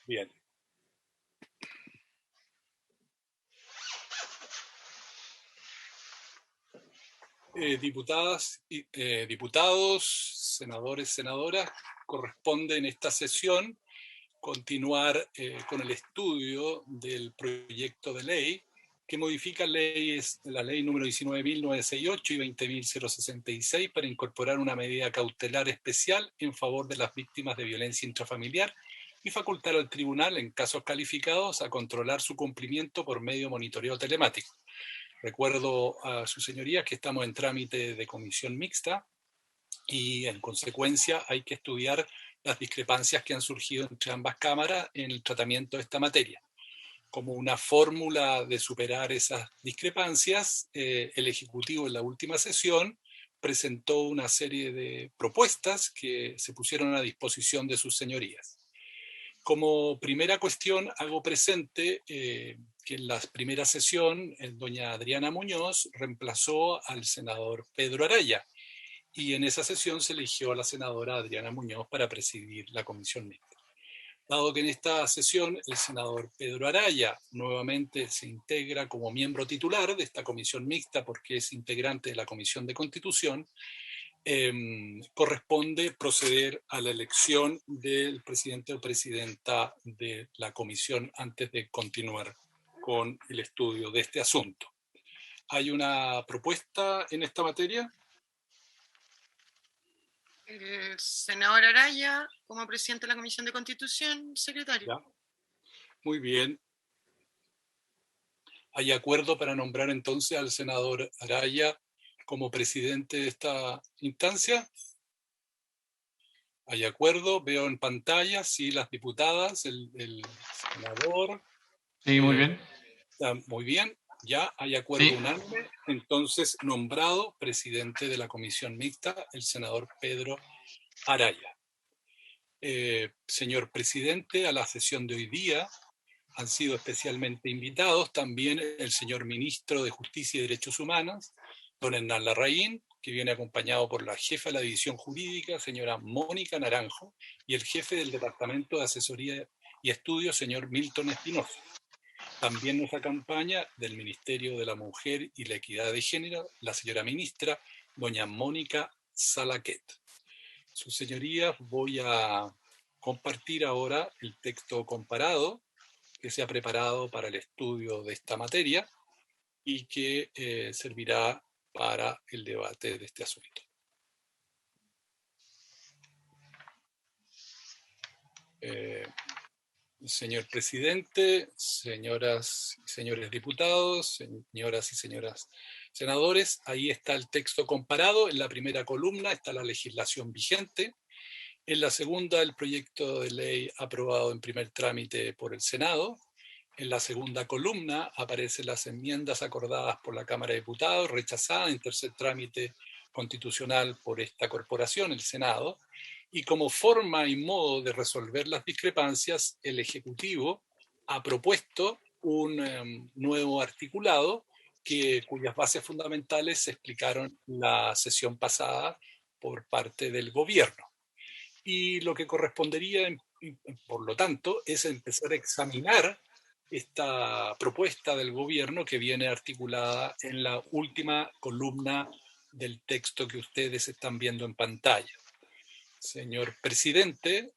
Bien. Diputadas y diputados, senadores, senadoras, corresponde en esta sesión continuar con el estudio del proyecto de ley que modifica la ley número 19.968 y 20.066 para incorporar una medida cautelar especial en favor de las víctimas de violencia intrafamiliar y facultar al tribunal, en casos calificados, a controlar su cumplimiento por medio de monitoreo telemático. Recuerdo a sus señorías que estamos en trámite de comisión mixta y en consecuencia hay que estudiar las discrepancias que han surgido entre ambas cámaras en el tratamiento de esta materia. Como una fórmula de superar esas discrepancias, el Ejecutivo en la última sesión presentó una serie de propuestas que se pusieron a disposición de sus señorías. Como primera cuestión, hago presente que en la primera sesión, doña Adriana Muñoz reemplazó al senador Pedro Araya, y en esa sesión se eligió a la senadora Adriana Muñoz para presidir la comisión mixta. Dado que en esta sesión el senador Pedro Araya nuevamente se integra como miembro titular de esta comisión mixta porque es integrante de la Comisión de Constitución, corresponde proceder a la elección del presidente o presidenta de la comisión antes de continuar con el estudio de este asunto. ¿Hay una propuesta en esta materia? El senador Araya, como presidente de la Comisión de Constitución, secretario. ¿Ya? Muy bien. ¿Hay acuerdo para nombrar entonces al senador Araya como presidente de esta instancia? ¿Hay acuerdo? Veo en pantalla, sí, las diputadas, el senador. Sí, muy bien. Muy bien, ya hay acuerdo unánime. Entonces, nombrado presidente de la comisión mixta, el senador Pedro Araya. Señor presidente, a la sesión de hoy día han sido especialmente invitados también el señor ministro de Justicia y Derechos Humanos, don Hernán Larraín, que viene acompañado por la jefa de la División Jurídica, señora Mónica Naranjo, y el jefe del Departamento de Asesoría y Estudios, señor Milton Espinosa. También nos acompaña del Ministerio de la Mujer y la Equidad de Género, la señora ministra, doña Mónica Salaquet. Sus señorías, voy a compartir ahora el texto comparado que se ha preparado para el estudio de esta materia y que servirá para el debate de este asunto. Señor presidente, señoras y señores diputados, señoras y señoras senadores, ahí está el texto comparado. En la primera columna está la legislación vigente. En la segunda, el proyecto de ley aprobado en primer trámite por el Senado. En la segunda columna aparecen las enmiendas acordadas por la Cámara de Diputados, rechazadas en tercer trámite constitucional por esta corporación, el Senado. Y como forma y modo de resolver las discrepancias, el Ejecutivo ha propuesto un nuevo articulado cuyas bases fundamentales se explicaron la sesión pasada por parte del gobierno. Y lo que correspondería, por lo tanto, es empezar a examinar esta propuesta del gobierno que viene articulada en la última columna del texto que ustedes están viendo en pantalla. Señor presidente,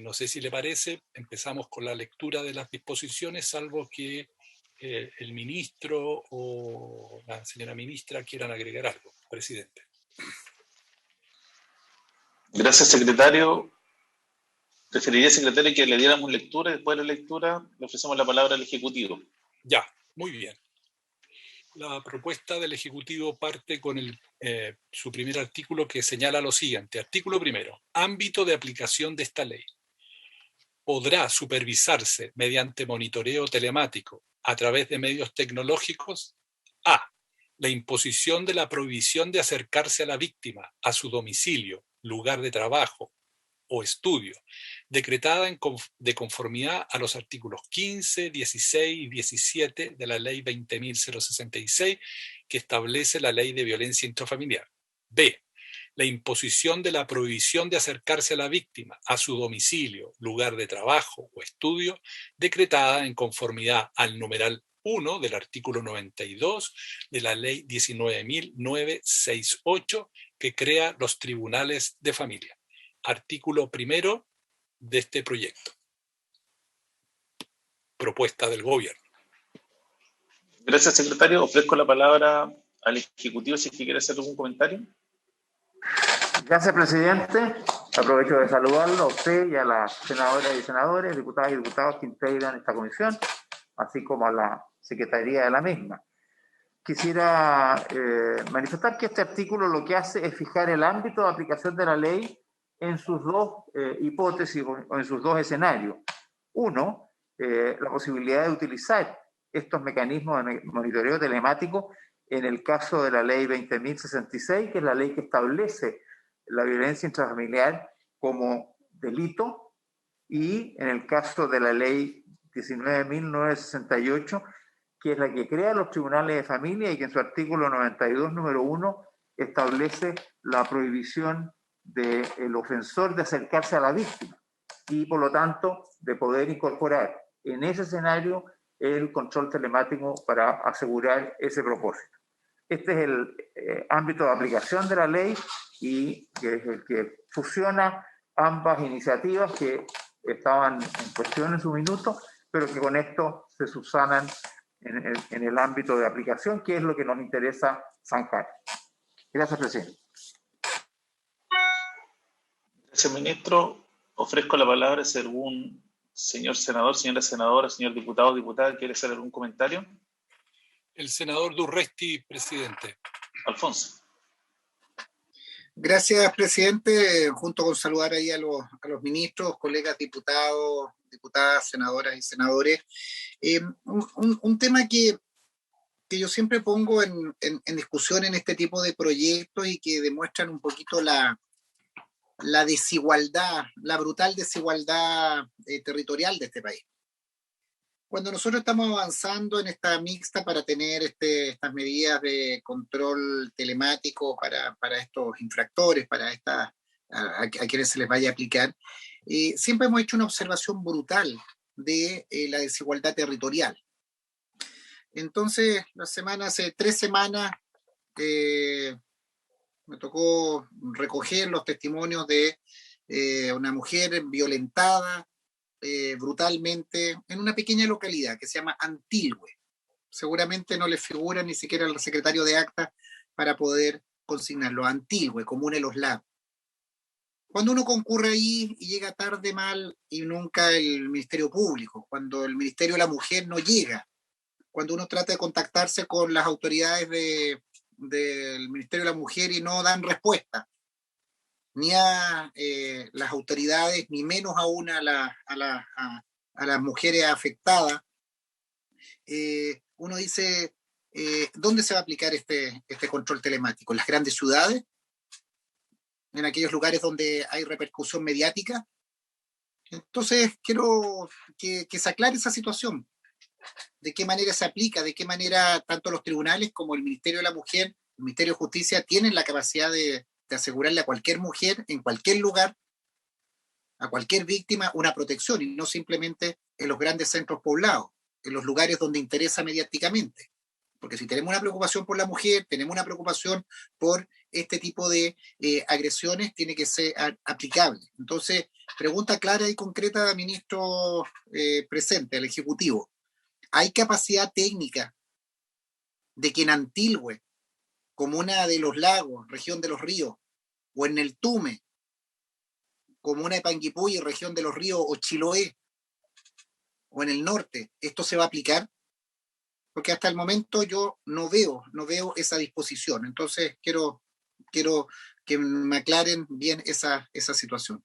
no sé si le parece, empezamos con la lectura de las disposiciones, salvo que el ministro o la señora ministra quieran agregar algo. Presidente. Gracias, secretario. Preferiría, secretario, que le diéramos lectura y después de la lectura le ofrecemos la palabra al Ejecutivo. Ya, muy bien. La propuesta del Ejecutivo parte con su primer artículo que señala lo siguiente. Artículo primero. Ámbito de aplicación de esta ley. Podrá supervisarse mediante monitoreo telemático a través de medios tecnológicos. A. La imposición de la prohibición de acercarse a la víctima, a su domicilio, lugar de trabajo o estudio, decretada de conformidad a los artículos 15, 16 y 17 de la Ley 20.066, que establece la Ley de Violencia Intrafamiliar. B. la imposición de la prohibición de acercarse a la víctima, a su domicilio, lugar de trabajo o estudio, decretada en conformidad al numeral 1 del artículo 92 de la Ley 19.968, que crea los tribunales de familia. Artículo primero de este proyecto. Propuesta del gobierno. Gracias, secretario. Ofrezco la palabra al Ejecutivo si es que quiere hacer algún comentario. Gracias, presidente. Aprovecho de saludarlo a usted y a las senadoras y senadores, diputadas y diputados que integran esta comisión, así como a la secretaría de la misma. Quisiera manifestar que este artículo lo que hace es fijar el ámbito de aplicación de la ley en sus dos hipótesis o en sus dos escenarios. Uno, la posibilidad de utilizar estos mecanismos de monitoreo telemático en el caso de la ley 20.066, que es la ley que establece la violencia intrafamiliar como delito, y en el caso de la ley 19.968, que es la que crea los tribunales de familia y que en su artículo 92, número 1, establece la prohibición del ofensor de acercarse a la víctima y, por lo tanto, de poder incorporar en ese escenario el control telemático para asegurar ese propósito. Este es el ámbito de aplicación de la ley y que es el que fusiona ambas iniciativas que estaban en cuestión en su minuto, pero que con esto se subsanan en el ámbito de aplicación, que es lo que nos interesa zanjar. Gracias, presidente. Gracias, ministro. Ofrezco la palabra si algún señor senador, señora senadora, señor diputado o diputada quiere hacer algún comentario. El senador Durresti, presidente. Alfonso. Gracias, presidente. Junto con saludar ahí a los ministros, colegas diputados, diputadas, senadoras y senadores. Un tema que yo siempre pongo en discusión en este tipo de proyectos y que demuestran un poquito la desigualdad, la brutal desigualdad territorial de este país. Cuando nosotros estamos avanzando en esta mixta para tener estas medidas de control telemático para estos infractores, para a quienes se les vaya a aplicar, siempre hemos hecho una observación brutal de la desigualdad territorial. Entonces, hace 3 semanas me tocó recoger los testimonios de una mujer violentada brutalmente en una pequeña localidad que se llama Antilhue. Seguramente no le figura ni siquiera el secretario de acta para poder consignarlo. Antilhue, comuna de Los Lagos. Cuando uno concurre ahí y llega tarde, mal, y nunca el Ministerio Público, cuando el Ministerio de la Mujer no llega, cuando uno trata de contactarse con las autoridades del Ministerio de la Mujer y no dan respuesta, ni a las autoridades, ni menos aún a las mujeres afectadas, uno dice, ¿dónde se va a aplicar este control telemático? ¿En las grandes ciudades? ¿En aquellos lugares donde hay repercusión mediática? Entonces, quiero que se aclare esa situación. ¿De qué manera se aplica? ¿De qué manera tanto los tribunales como el Ministerio de la Mujer, el Ministerio de Justicia, tienen la capacidad de asegurarle a cualquier mujer, en cualquier lugar, a cualquier víctima, una protección, y no simplemente en los grandes centros poblados, en los lugares donde interesa mediáticamente? Porque si tenemos una preocupación por la mujer, tenemos una preocupación por este tipo de agresiones, tiene que ser aplicable. Entonces, pregunta clara y concreta, ministro presente, al Ejecutivo. ¿Hay capacidad técnica de que en Antilhue, comuna de Los Lagos, región de Los Ríos, o en el Tume, comuna de Panguipulli, región de Los Ríos, o Chiloé, o en el norte, esto se va a aplicar? Porque hasta el momento yo no veo esa disposición. Entonces quiero que me aclaren bien esa situación.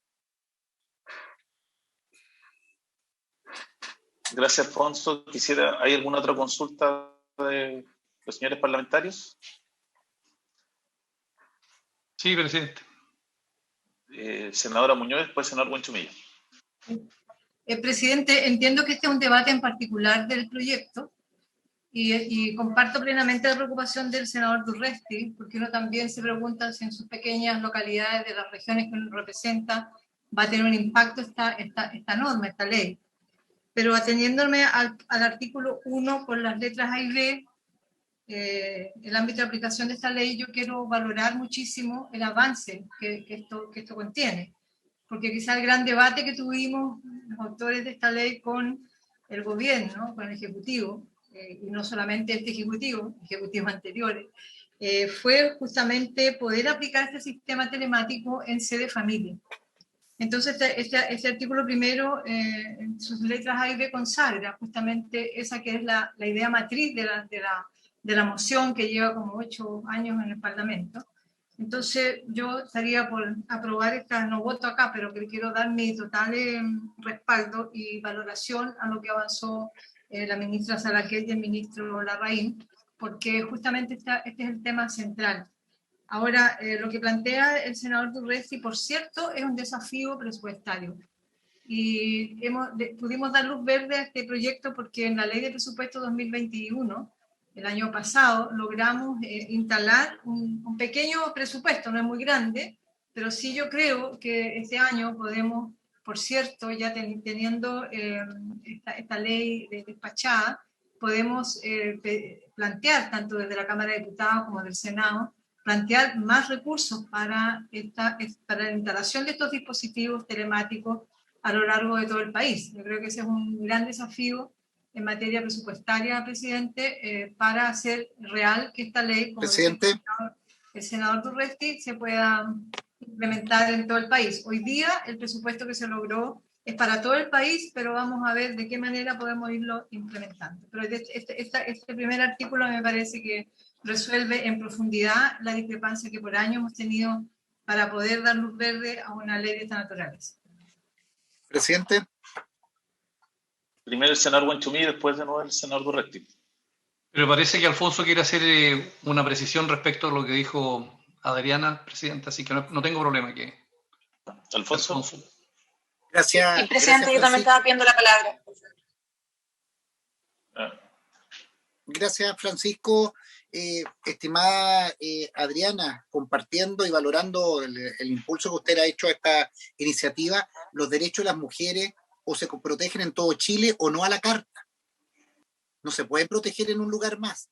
Gracias, Alfonso. ¿Hay alguna otra consulta de los señores parlamentarios? Sí, presidente. Senadora Muñoz, después senador Buenchumilla. Presidente, entiendo que este es un debate en particular del proyecto, y comparto plenamente la preocupación del senador Durresti, porque uno también se pregunta si en sus pequeñas localidades de las regiones que uno representa va a tener un impacto esta norma, esta ley. Pero ateniéndome al artículo 1 con las letras A y B, el ámbito de aplicación de esta ley, yo quiero valorar muchísimo el avance que esto contiene, porque quizá el gran debate que tuvimos los autores de esta ley con el gobierno, con el Ejecutivo, y no solamente este Ejecutivo, ejecutivos anteriores, fue justamente poder aplicar este sistema telemático en sede familia. Entonces, este artículo primero, en sus letras A y B, consagra justamente esa que es la idea matriz de la moción que lleva como 8 años en el Parlamento. Entonces, yo estaría por aprobar esta, no voto acá, pero que quiero dar mi total respaldo y valoración a lo que avanzó la ministra Salaquet y el ministro Larraín, porque justamente este es el tema central. Ahora, lo que plantea el senador Durresti, por cierto, es un desafío presupuestario. Y pudimos dar luz verde a este proyecto porque en la Ley de Presupuesto 2021, el año pasado, logramos instalar un pequeño presupuesto, no es muy grande, pero sí yo creo que este año podemos, por cierto, ya teniendo esta ley despachada, podemos plantear, tanto desde la Cámara de Diputados como del Senado, plantear más recursos para la instalación de estos dispositivos telemáticos a lo largo de todo el país. Yo creo que ese es un gran desafío en materia presupuestaria, presidente, para hacer real que esta ley, como presidente, dice el senador Durresti, se pueda implementar en todo el país. Hoy día el presupuesto que se logró es para todo el país, pero vamos a ver de qué manera podemos irlo implementando. Pero este primer artículo me parece que resuelve en profundidad la discrepancia que por años hemos tenido para poder dar luz verde a una ley de esta naturaleza. presidente. Primero el senador Buenchumí y después de nuevo el senador Durresti. Pero parece que Alfonso quiere hacer una precisión respecto a lo que dijo Adriana, presidente, así que no tengo problema aquí. Alfonso. Gracias. Y presidente, yo también estaba pidiendo la palabra. Gracias, Francisco. Estimada Adriana, compartiendo y valorando el impulso que usted ha hecho a esta iniciativa, los derechos de las mujeres o se protegen en todo Chile o no a la carta. No se pueden proteger en un lugar más.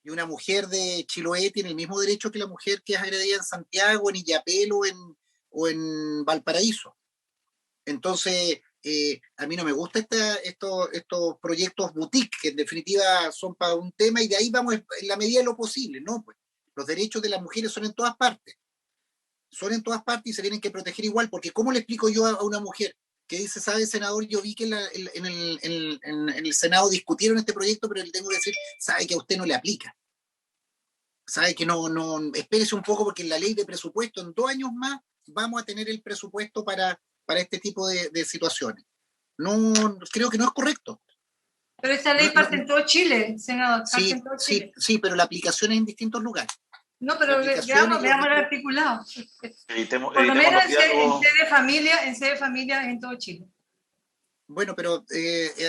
Y una mujer de Chiloé tiene el mismo derecho que la mujer que es agredida en Santiago, en Illapel o en Valparaíso. Entonces, a mí no me gustan estos proyectos boutique, que en definitiva son para un tema y de ahí vamos en la medida de lo posible, ¿no? Pues los derechos de las mujeres son en todas partes. Son en todas partes y se tienen que proteger igual, porque ¿cómo le explico yo a una mujer que dice, sabe, senador, yo vi que en el Senado discutieron este proyecto, pero le tengo que decir, sabe que a usted no le aplica? Sabe que no, espérese un poco porque en la ley de presupuesto, en 2 años más, vamos a tener el presupuesto para este tipo de situaciones. No, creo que no es correcto. Pero esta ley parte en todo Chile, senador. Sí, pero la aplicación es en distintos lugares. No, pero veamos el articulado. Por lo menos en sede familia en todo Chile. Bueno, pero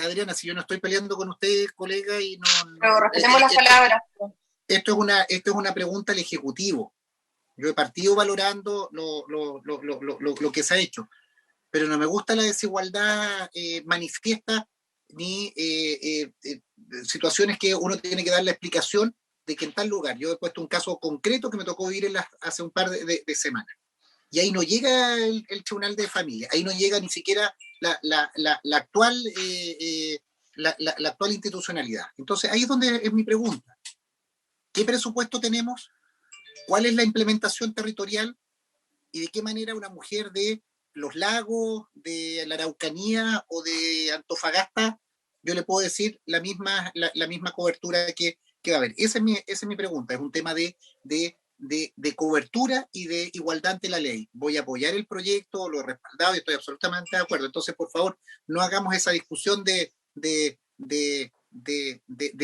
Adriana, si yo no estoy peleando con usted, colega, y no... Pero respetemos las palabras. Esto es una pregunta al Ejecutivo. Yo he partido valorando lo que se ha hecho, pero no me gusta la desigualdad manifiesta ni situaciones que uno tiene que dar la explicación de que en tal lugar, yo he puesto un caso concreto que me tocó vivir hace un par de semanas, y ahí no llega el tribunal de familia, ahí no llega ni siquiera la actual institucionalidad. Entonces ahí es donde es mi pregunta. ¿Qué presupuesto tenemos? ¿Cuál es la implementación territorial? ¿Y de qué manera una mujer de Los Lagos, de la Araucanía o de Antofagasta, yo le puedo decir la misma cobertura que va a haber? Esa es mi pregunta. Es un tema de cobertura y de igualdad ante la ley. Voy a apoyar el proyecto, lo he respaldado y estoy absolutamente de acuerdo. Entonces, por favor, no hagamos esa discusión de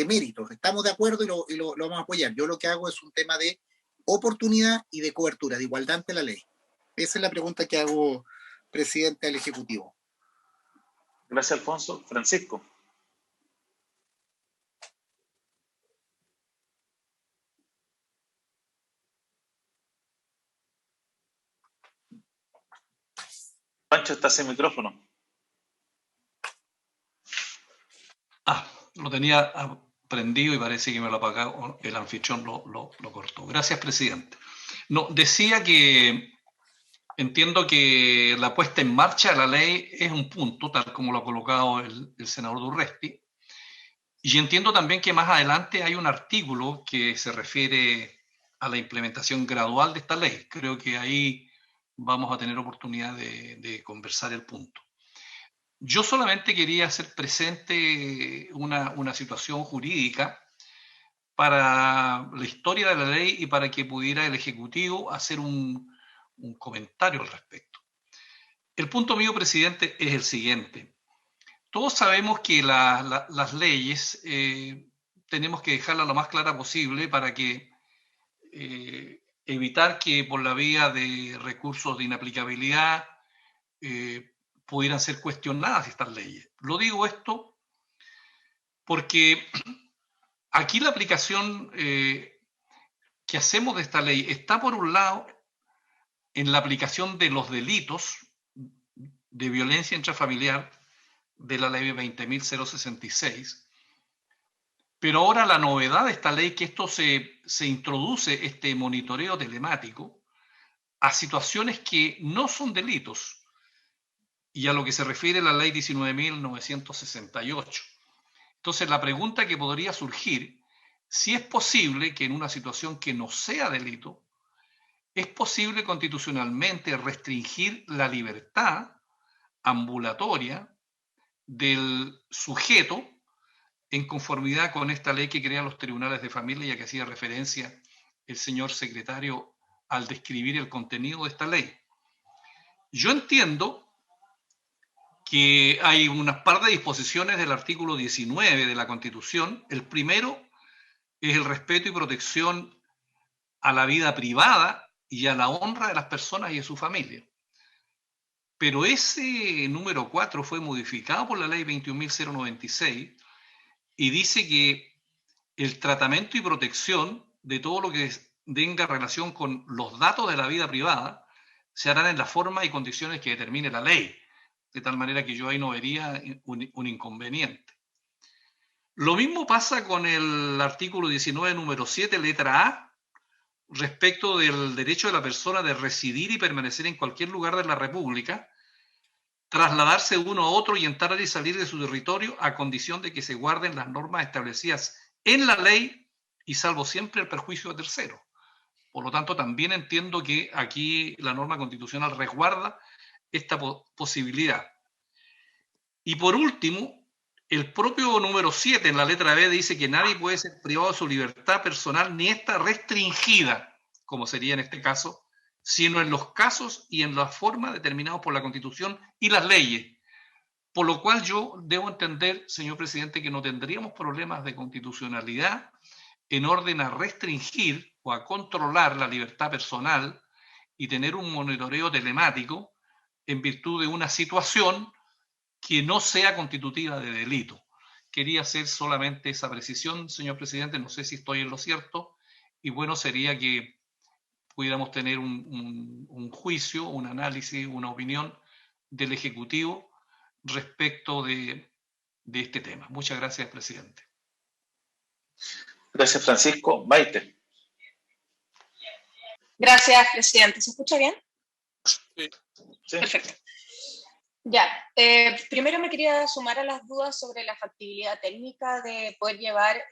méritos. Estamos de acuerdo y lo vamos a apoyar. Yo lo que hago es un tema de oportunidad y de cobertura, de igualdad ante la ley. Esa es la pregunta que hago, presidente, al Ejecutivo. Gracias, Alfonso. Francisco. Pancho está sin micrófono. Lo tenía prendido y parece que me lo apagó, el anfitrión lo cortó. Gracias, presidente. No, decía que entiendo que la puesta en marcha de la ley es un punto, tal como lo ha colocado el senador Durresti, y entiendo también que más adelante hay un artículo que se refiere a la implementación gradual de esta ley. Creo que ahí vamos a tener oportunidad de conversar el punto. Yo solamente quería hacer presente una situación jurídica para la historia de la ley y para que pudiera el Ejecutivo hacer un comentario al respecto. El punto mío, presidente, es el siguiente. Todos sabemos que las leyes tenemos que dejarlas lo más clara posible para que evitar que por la vía de recursos de inaplicabilidad pudieran ser cuestionadas estas leyes. Lo digo esto porque aquí la aplicación que hacemos de esta ley está, por un lado, en la aplicación de los delitos de violencia intrafamiliar de la ley 20.066, pero ahora la novedad de esta ley es que esto se introduce este monitoreo telemático a situaciones que no son delitos, y a lo que se refiere la ley 19.968. Entonces, la pregunta que podría surgir, si es posible que en una situación que no sea delito, es posible constitucionalmente restringir la libertad ambulatoria del sujeto en conformidad con esta ley que crea los tribunales de familia, ya que hacía referencia el señor secretario al describir el contenido de esta ley. Yo entiendo que hay unas par de disposiciones del artículo 19 de la Constitución. El primero es el respeto y protección a la vida privada y a la honra de las personas y de su familia. Pero ese número 4 fue modificado por la ley 21.096 y dice que el tratamiento y protección de todo lo que tenga relación con los datos de la vida privada se harán en la forma y condiciones que determine la ley. De tal manera que yo ahí no vería un inconveniente. Lo mismo pasa con el artículo 19, número 7, letra A, respecto del derecho de la persona de residir y permanecer en cualquier lugar de la República, trasladarse uno a otro y entrar y salir de su territorio a condición de que se guarden las normas establecidas en la ley y salvo siempre el perjuicio de terceros. Por lo tanto, también entiendo que aquí la norma constitucional resguarda esta posibilidad. Y por último, el propio número 7 en la letra B dice que nadie puede ser privado de su libertad personal ni está restringida, como sería en este caso, sino en los casos y en la forma determinados por la Constitución y las leyes. Por lo cual yo debo entender, señor presidente, que no tendríamos problemas de constitucionalidad en orden a restringir o a controlar la libertad personal y tener un monitoreo telemático en virtud de una situación que no sea constitutiva de delito. Quería hacer solamente esa precisión, señor presidente, no sé si estoy en lo cierto, y bueno sería que pudiéramos tener un juicio, un análisis, una opinión del Ejecutivo respecto de este tema. Muchas gracias, presidente. Gracias, Francisco. Maite. Gracias, presidente. ¿Se escucha bien? Sí. Sí. Perfecto. Ya, primero me quería sumar a las dudas sobre la factibilidad técnica de poder llevar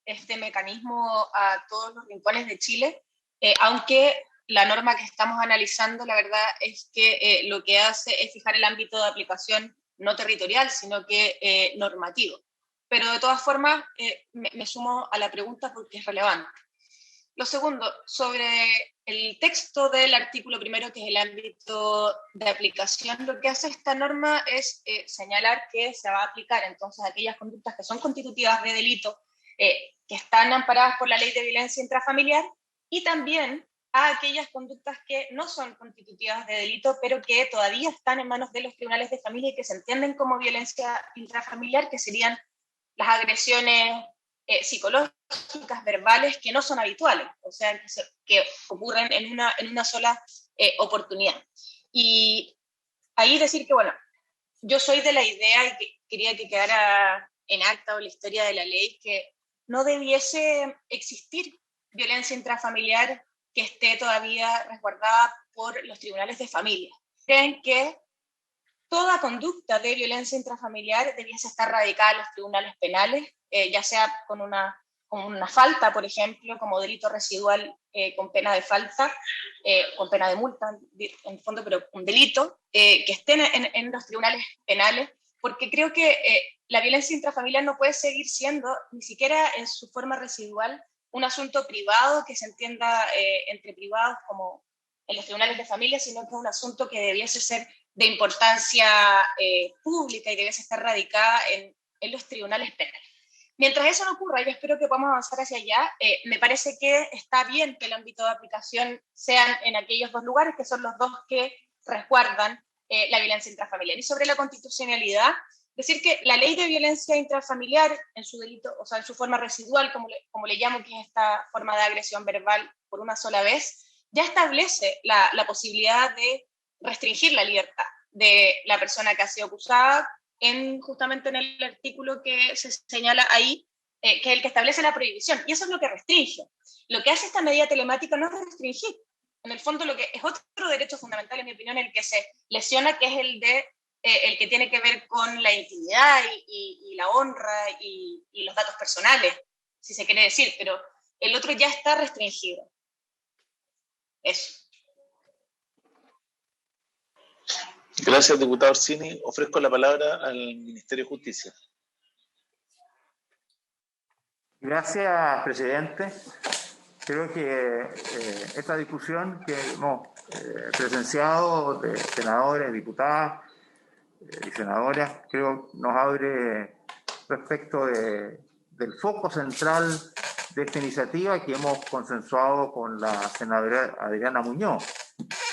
este mecanismo a todos los rincones de Chile, aunque la norma que estamos analizando, la verdad es que lo que hace es fijar el ámbito de aplicación no territorial, sino que normativo. Pero de todas formas, me sumo a la pregunta porque es relevante. Lo segundo, sobre el texto del artículo primero, que es el ámbito de aplicación, lo que hace esta norma es señalar que se va a aplicar entonces a aquellas conductas que son constitutivas de delito, que están amparadas por la ley de violencia intrafamiliar, y también a aquellas conductas que no son constitutivas de delito, pero que todavía están en manos de los tribunales de familia y que se entienden como violencia intrafamiliar, que serían las agresiones psicológicas, verbales, que no son habituales, o sea, que ocurren en una sola oportunidad. Y ahí decir que, bueno, yo soy de la idea y que quería que quedara en acta o la historia de la ley que no debiese existir violencia intrafamiliar que esté todavía resguardada por los tribunales de familia. Creen que toda conducta de violencia intrafamiliar debiese estar radicada en los tribunales penales, ya sea con una falta, por ejemplo, como delito residual con pena de falta, con pena de multa, en el fondo, pero un delito, que estén en los tribunales penales, porque creo que la violencia intrafamiliar no puede seguir siendo, ni siquiera en su forma residual, un asunto privado que se entienda entre privados como en los tribunales de familia, sino que es un asunto que debiese ser de importancia pública y debiese estar radicada en los tribunales penales. Mientras eso no ocurra, yo espero que podamos avanzar hacia allá. Me parece que está bien que el ámbito de aplicación sean en aquellos dos lugares, que son los dos que resguardan la violencia intrafamiliar. Y sobre la constitucionalidad, decir que la ley de violencia intrafamiliar, en su delito, o sea, en su forma residual, como le llamo, que es esta forma de agresión verbal por una sola vez, ya establece la posibilidad de restringir la libertad de la persona que ha sido acusada, justamente en el artículo que se señala ahí, que es el que establece la prohibición, y eso es lo que restringe. Lo que hace esta medida telemática no es restringir. En el fondo, lo que es otro derecho fundamental, en mi opinión, el que se lesiona, que es el que tiene que ver con la intimidad y la honra y los datos personales, si se quiere decir, pero el otro ya está restringido. Eso. Gracias, diputado Orsini. Ofrezco la palabra al Ministerio de Justicia. Gracias, presidente. Creo que esta discusión que hemos presenciado de senadores, diputadas y senadoras, creo nos abre respecto del foco central de esta iniciativa que hemos consensuado con la senadora Adriana Muñoz,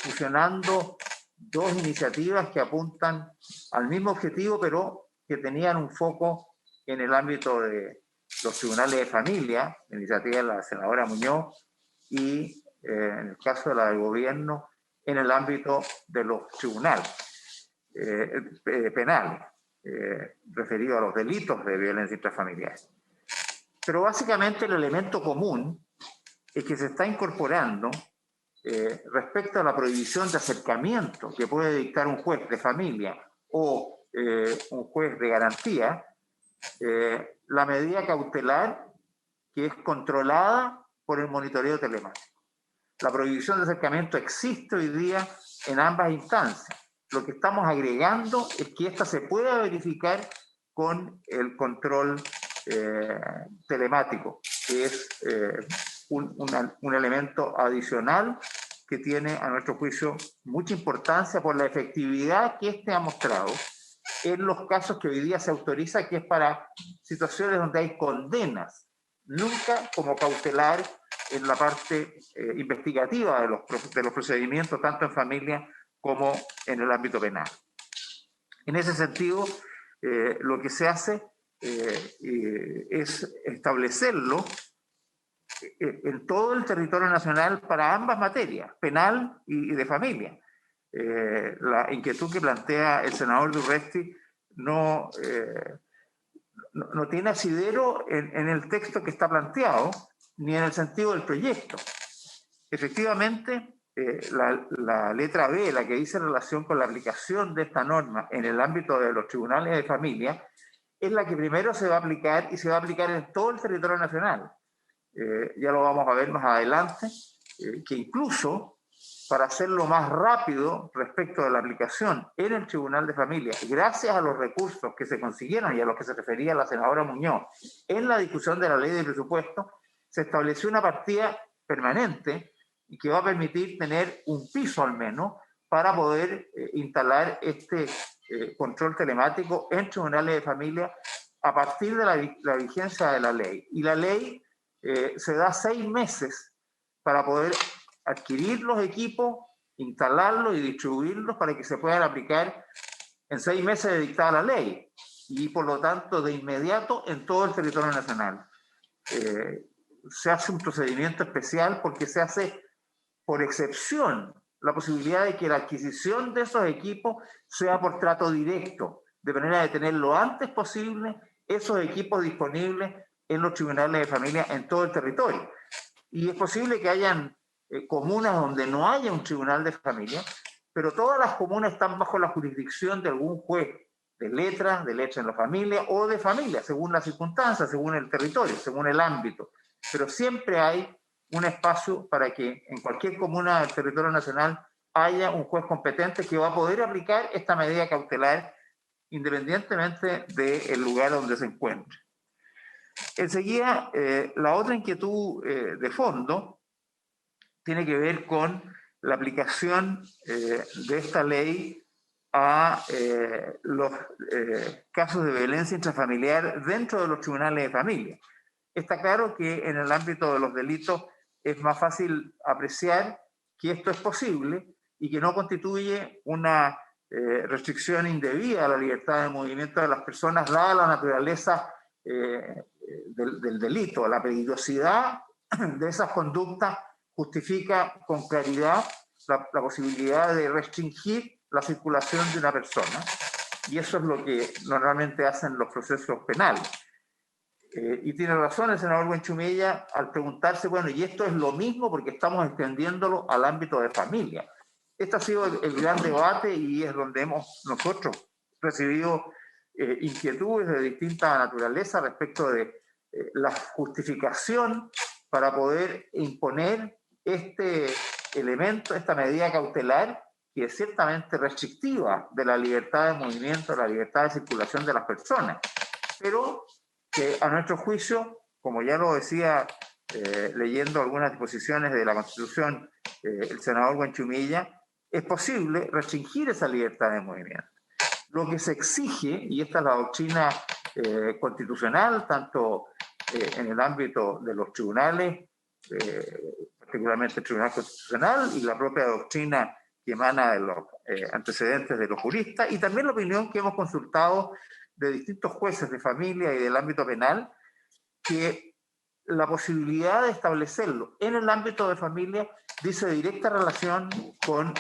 fusionando dos iniciativas que apuntan al mismo objetivo, pero que tenían un foco en el ámbito de los tribunales de familia, la iniciativa de la senadora Muñoz, y en el caso de la del gobierno, en el ámbito de los tribunales penales, referido a los delitos de violencia intrafamiliar. Pero básicamente el elemento común es que se está incorporando respecto a la prohibición de acercamiento que puede dictar un juez de familia o un juez de garantía, la medida cautelar que es controlada por el monitoreo telemático. La prohibición de acercamiento existe hoy día en ambas instancias. Lo que estamos agregando es que ésta se pueda verificar con el control telemático, que es un elemento adicional que tiene, a nuestro juicio, mucha importancia por la efectividad que éste ha mostrado en los casos que hoy día se autoriza, que es para situaciones donde hay condenas, nunca como cautelar en la parte investigativa de los procedimientos, tanto en familia como en el ámbito penal. En ese sentido, lo que se hace es establecerlo en todo el territorio nacional para ambas materias, penal y de familia. La inquietud que plantea el senador Durresti no tiene asidero en el texto que está planteado, ni en el sentido del proyecto. Efectivamente, la letra B, la que dice relación con la aplicación de esta norma en el ámbito de los tribunales de familia, es la que primero se va a aplicar y se va a aplicar en todo el territorio nacional. Ya lo vamos a ver más adelante, que incluso para hacerlo más rápido respecto de la aplicación en el Tribunal de Familia, gracias a los recursos que se consiguieron y a los que se refería la senadora Muñoz en la discusión de la ley de presupuesto, se estableció una partida permanente y que va a permitir tener un piso al menos para poder instalar este control telemático en tribunales de familia a partir de la vigencia de la ley. Y la ley se da 6 meses para poder adquirir los equipos, instalarlos y distribuirlos para que se puedan aplicar en 6 meses de dictada la ley y por lo tanto de inmediato en todo el territorio nacional. Se hace un procedimiento especial porque se hace por excepción la posibilidad de que la adquisición de esos equipos sea por trato directo, de manera de tener lo antes posible esos equipos disponibles en los tribunales de familia en todo el territorio. Y es posible que hayan comunas donde no haya un tribunal de familia, pero todas las comunas están bajo la jurisdicción de algún juez de letra en la familia o de familia, según las circunstancias, según el territorio, según el ámbito. Pero siempre hay un espacio para que en cualquier comuna del territorio nacional haya un juez competente que va a poder aplicar esta medida cautelar independientemente del lugar donde se encuentre. Enseguida, la otra inquietud de fondo tiene que ver con la aplicación de esta ley a los casos de violencia intrafamiliar dentro de los tribunales de familia. Está claro que en el ámbito de los delitos es más fácil apreciar que esto es posible y que no constituye una restricción indebida a la libertad de movimiento de las personas, dada la naturaleza del delito. La peligrosidad de esas conductas justifica con claridad la posibilidad de restringir la circulación de una persona, y eso es lo que normalmente hacen los procesos penales. Y tiene razón el senador Buenchumilla al preguntarse, bueno, y esto es lo mismo porque estamos extendiéndolo al ámbito de familia. Este ha sido el gran debate y es donde hemos nosotros recibido inquietudes de distinta naturaleza respecto de la justificación para poder imponer este elemento, esta medida cautelar, que es ciertamente restrictiva de la libertad de movimiento, de la libertad de circulación de las personas, pero que a nuestro juicio, como ya lo decía leyendo algunas disposiciones de la Constitución el senador Buenchumilla, es posible restringir esa libertad de movimiento. Lo que se exige, y esta es la doctrina constitucional, tanto en el ámbito de los tribunales, particularmente el Tribunal Constitucional, y la propia doctrina que emana de los antecedentes de los juristas, y también la opinión que hemos consultado de distintos jueces de familia y del ámbito penal, que la posibilidad de establecerlo en el ámbito de familia dice directa relación con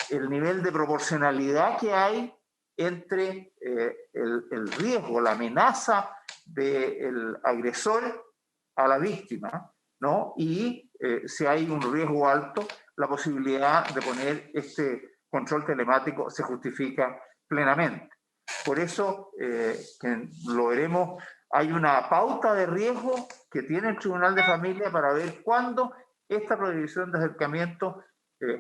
el nivel de proporcionalidad que hay entre el riesgo, la amenaza del agresor a la víctima, ¿no? Y si hay un riesgo alto, la posibilidad de poner este control telemático se justifica plenamente. Por eso, que lo veremos, hay una pauta de riesgo que tiene el Tribunal de Familia para ver cuándo esta prohibición de acercamiento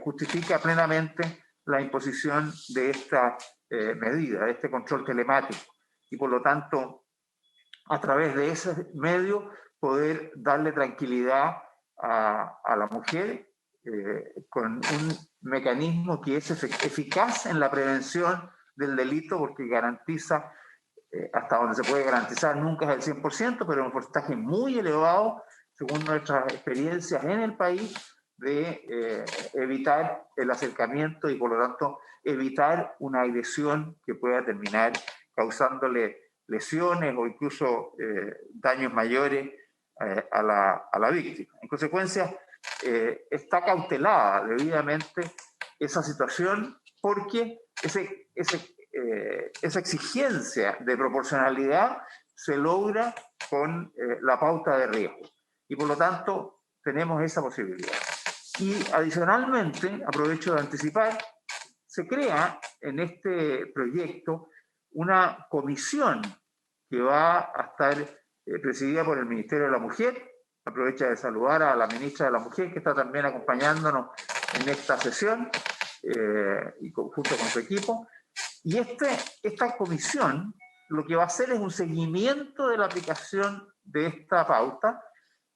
justifica plenamente la imposición de esta medida, de este control telemático. Y por lo tanto, a través de ese medio, poder darle tranquilidad a la mujer con un mecanismo que es eficaz en la prevención del delito, porque garantiza, hasta donde se puede garantizar, nunca es el 100%, pero un porcentaje muy elevado, según nuestras experiencias en el país, de evitar el acercamiento y por lo tanto evitar una agresión que pueda terminar causándole lesiones o incluso daños mayores a la víctima. En consecuencia, está cautelada debidamente esa situación porque esa exigencia de proporcionalidad se logra con la pauta de riesgo y por lo tanto tenemos esa posibilidad. Y adicionalmente, aprovecho de anticipar, se crea en este proyecto una comisión que va a estar presidida por el Ministerio de la Mujer. Aprovecho de saludar a la ministra de la Mujer, que está también acompañándonos en esta sesión, y junto con su equipo. Y esta comisión lo que va a hacer es un seguimiento de la aplicación de esta pauta.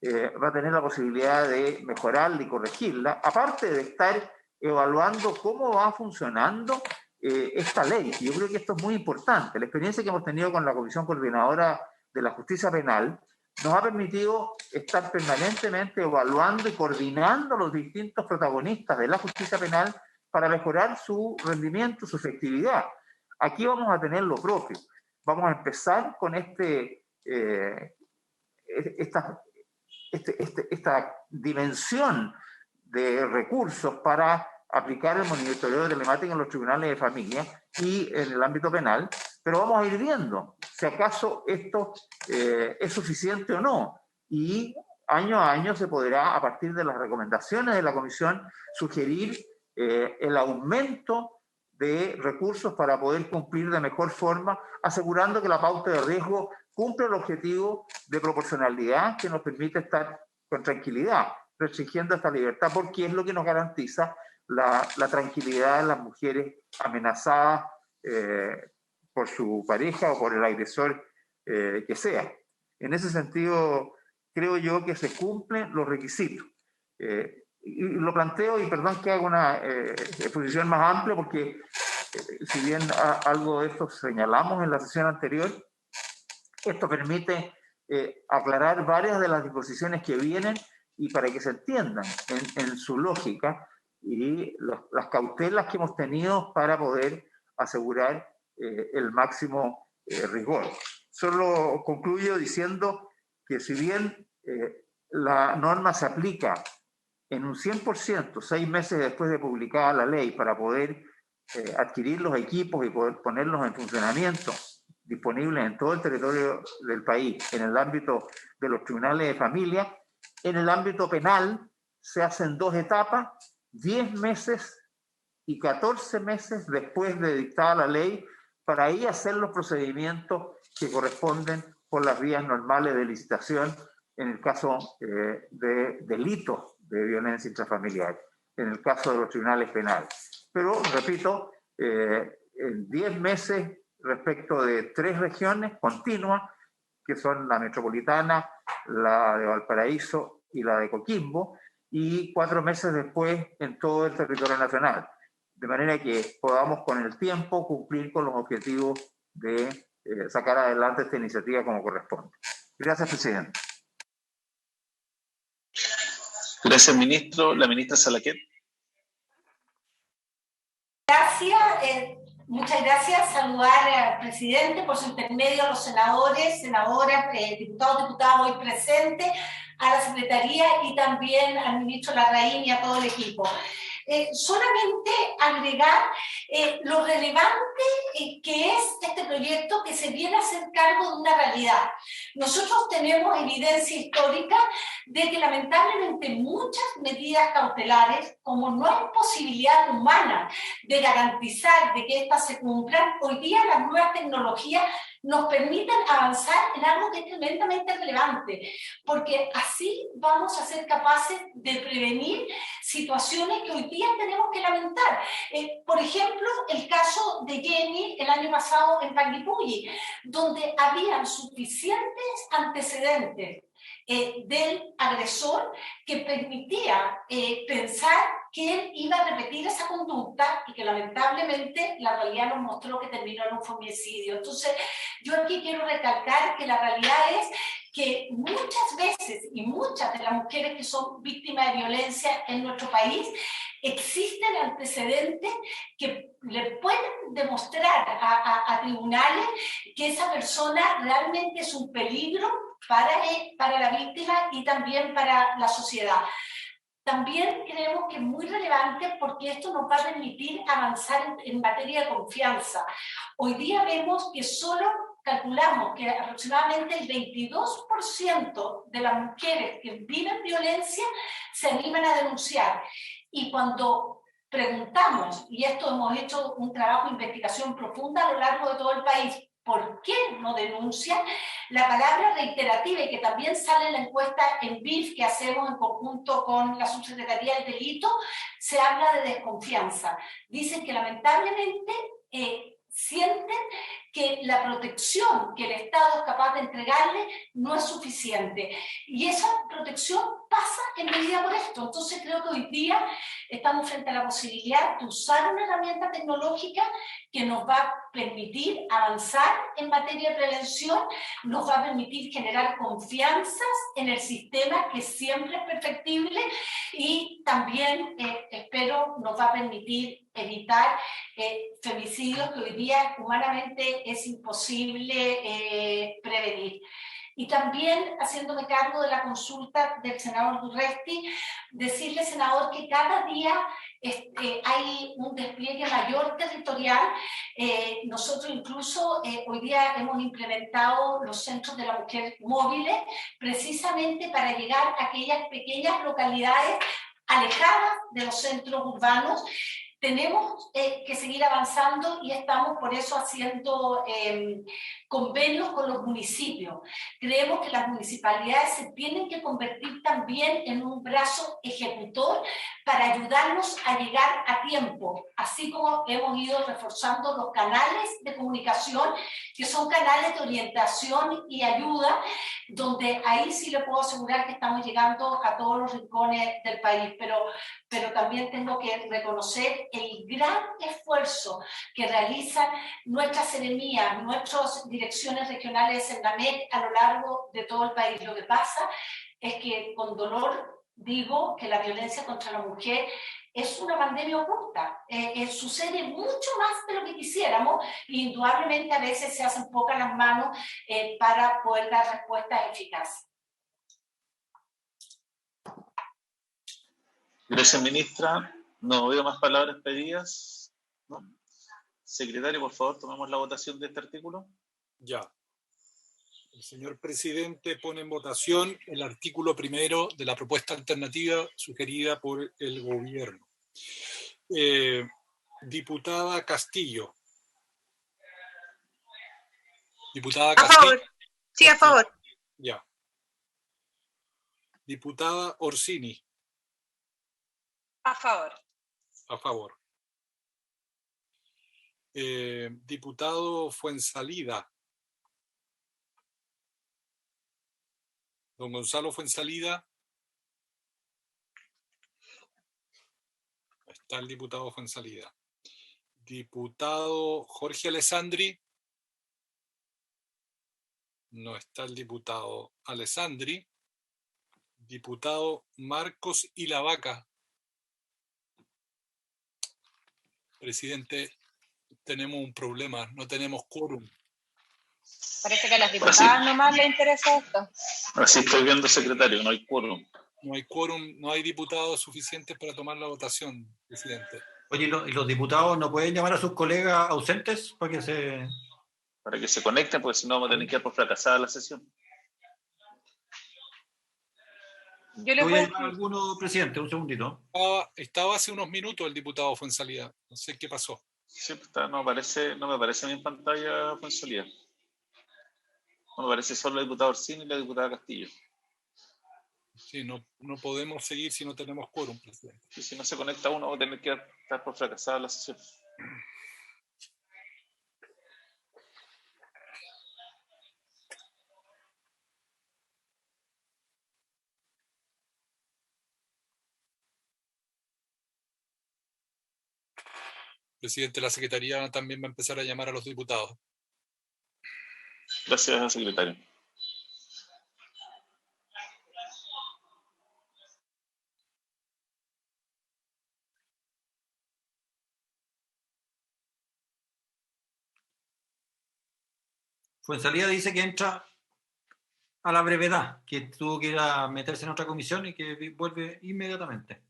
Va a tener la posibilidad de mejorarla y corregirla, aparte de estar evaluando cómo va funcionando esta ley. Yo creo que esto es muy importante. La experiencia que hemos tenido con la Comisión Coordinadora de la Justicia Penal nos ha permitido estar permanentemente evaluando y coordinando a los distintos protagonistas de la justicia penal para mejorar su rendimiento, su efectividad. Aquí vamos a tener lo propio. Vamos a empezar con esta dimensión de recursos para aplicar el monitoreo telemático en los tribunales de familia y en el ámbito penal, pero vamos a ir viendo si acaso esto es suficiente o no. Y año a año se podrá, a partir de las recomendaciones de la Comisión, sugerir el aumento de recursos para poder cumplir de mejor forma, asegurando que la pauta de riesgo cumple el objetivo de proporcionalidad que nos permite estar con tranquilidad, restringiendo esta libertad, porque es lo que nos garantiza la tranquilidad de las mujeres amenazadas por su pareja o por el agresor que sea. En ese sentido, creo yo que se cumplen los requisitos. Y lo planteo, y perdón que haga una exposición más amplia, porque si bien algo de esto señalamos en la sesión anterior, esto permite aclarar varias de las disposiciones que vienen y para que se entiendan en su lógica y las cautelas que hemos tenido para poder asegurar el máximo rigor. Solo concluyo diciendo que si bien la norma se aplica en un 100%, 6 meses después de publicada la ley, para poder adquirir los equipos y poder ponerlos en funcionamiento, disponibles en todo el territorio del país, en el ámbito de los tribunales de familia, en el ámbito penal se hacen 2 etapas, 10 meses y 14 meses después de dictada la ley, para ahí hacer los procedimientos que corresponden por las vías normales de licitación en el caso de delitos de violencia intrafamiliar, en el caso de los tribunales penales. Pero, repito, en 10 meses respecto de 3 regiones continuas, que son la metropolitana, la de Valparaíso y la de Coquimbo, y 4 meses después en todo el territorio nacional. De manera que podamos con el tiempo cumplir con los objetivos de sacar adelante esta iniciativa como corresponde. Gracias, presidente. Gracias, ministro. La ministra Salaquet. Gracias. Muchas gracias. Saludar al presidente, por su intermedio, a los senadores, senadoras, diputados, diputadas hoy presentes, a la secretaría y también al ministro Larraín y a todo el equipo. Solamente agregar lo relevante que es este proyecto, que se viene a hacer cargo de una realidad. Nosotros tenemos evidencia histórica de que lamentablemente muchas medidas cautelares, como no hay posibilidad humana de garantizar de que éstas se cumplan, hoy día las nuevas tecnologías nos permiten avanzar en algo que es tremendamente relevante, porque así vamos a ser capaces de prevenir situaciones que hoy día tenemos que lamentar. Por ejemplo, el caso de Jenny el año pasado en Panguipulli, donde habían suficientes antecedentes del agresor que permitía pensar que él iba a repetir esa conducta y que lamentablemente la realidad nos mostró que terminó en un femicidio. Entonces, yo aquí quiero recalcar que la realidad es que muchas veces y muchas de las mujeres que son víctimas de violencia en nuestro país existen antecedentes que le pueden demostrar a tribunales que esa persona realmente es un peligro para la víctima y también para la sociedad. También creemos que es muy relevante porque esto nos va a permitir avanzar en materia de confianza. Hoy día vemos que solo calculamos que aproximadamente el 22% de las mujeres que viven violencia se animan a denunciar. Y cuando preguntamos, y esto hemos hecho un trabajo de investigación profunda a lo largo de todo el país, ¿por qué no denuncian? La palabra reiterativa, y que también sale en la encuesta en BIF que hacemos en conjunto con la Subsecretaría del Delito, se habla de desconfianza. Dicen que lamentablemente sienten que la protección que el Estado es capaz de entregarle no es suficiente. Y esa protección pasa en medida por esto. Entonces creo que hoy día estamos frente a la posibilidad de usar una herramienta tecnológica que nos va a permitir avanzar en materia de prevención, nos va a permitir generar confianzas en el sistema, que siempre es perfectible, y también espero nos va a permitir evitar femicidios que hoy día humanamente es imposible prevenir. Y también, haciéndome cargo de la consulta del senador Durresti, decirle, senador, que cada día hay un despliegue mayor territorial. Nosotros incluso hoy día hemos implementado los centros de la mujer móviles precisamente para llegar a aquellas pequeñas localidades alejadas de los centros urbanos. Tenemos que seguir avanzando y estamos por eso haciendo convenios con los municipios. Creemos que las municipalidades se tienen que convertir también en un brazo ejecutor para ayudarnos a llegar a tiempo, así como hemos ido reforzando los canales de comunicación, que son canales de orientación y ayuda, donde ahí sí le puedo asegurar que estamos llegando a todos los rincones del país, pero también tengo que reconocer el gran esfuerzo que realizan nuestras seremías, nuestras direcciones regionales de Sendamet a lo largo de todo el país. Lo que pasa es que con dolor digo que la violencia contra la mujer es una pandemia oculta, sucede mucho más de lo que quisiéramos y indudablemente a veces se hacen pocas las manos para poder dar respuestas eficaces. Gracias, ministra. No veo más palabras pedidas. ¿No? Secretario, por favor, tomemos la votación de este artículo. Ya. El señor presidente pone en votación el artículo primero de la propuesta alternativa sugerida por el gobierno. Diputada Castillo. Diputada Castillo. A favor. Sí, a favor. Ya. Diputada Orsini. A favor. A favor. Diputado Fuensalida. Don Gonzalo Fuensalida. Está el diputado Fuensalida. Diputado Jorge Alessandri. No está el diputado Alessandri. Diputado Marcos Ilavaca. Presidente, tenemos un problema, no tenemos quórum. Parece que a las diputadas nomás le interesa esto. Así estoy viendo, secretario, no hay quórum. No hay quórum, no hay diputados suficientes para tomar la votación, presidente. Oye, ¿y los diputados no pueden llamar a sus colegas ausentes para que se conecten? Porque si no vamos a tener que dar por fracasada la sesión. Yo le voy a puedo... llamar a alguno, presidente, un segundito. Estaba hace unos minutos el diputado Fuensalida, no sé qué pasó. Sí, no me aparece a mí en pantalla Fuensalida. No me aparece solo el diputado Orsini y la diputada Castillo. Sí, no podemos seguir si no tenemos quórum, presidente. Y si no se conecta uno, va a tener que dar por fracasada la sesión. Presidente, la Secretaría también va a empezar a llamar a los diputados. Gracias, secretario. Fuensalida dice que entra a la brevedad, que tuvo que ir a meterse en otra comisión y que vuelve inmediatamente.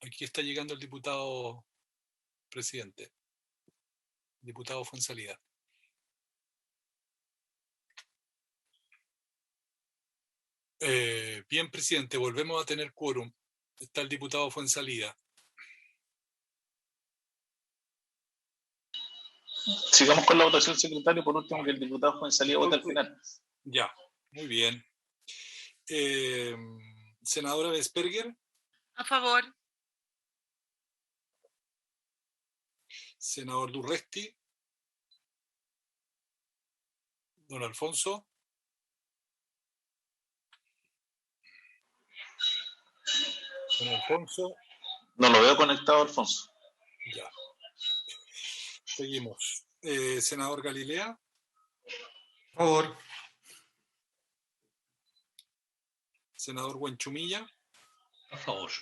Aquí está llegando el diputado presidente. Diputado Fuensalida. Bien, presidente, volvemos a tener quórum. Está el diputado Fuensalida. Sigamos con la votación, secretario. Por último, que el diputado Fuensalida vote al final. Ya, muy bien. Senadora Vesperger. A favor. Senador Durresti. Don Alfonso. Don Alfonso. No lo veo conectado, Alfonso. Ya. Seguimos. Senador Galilea. Por favor. Senador Huenchumilla. A favor.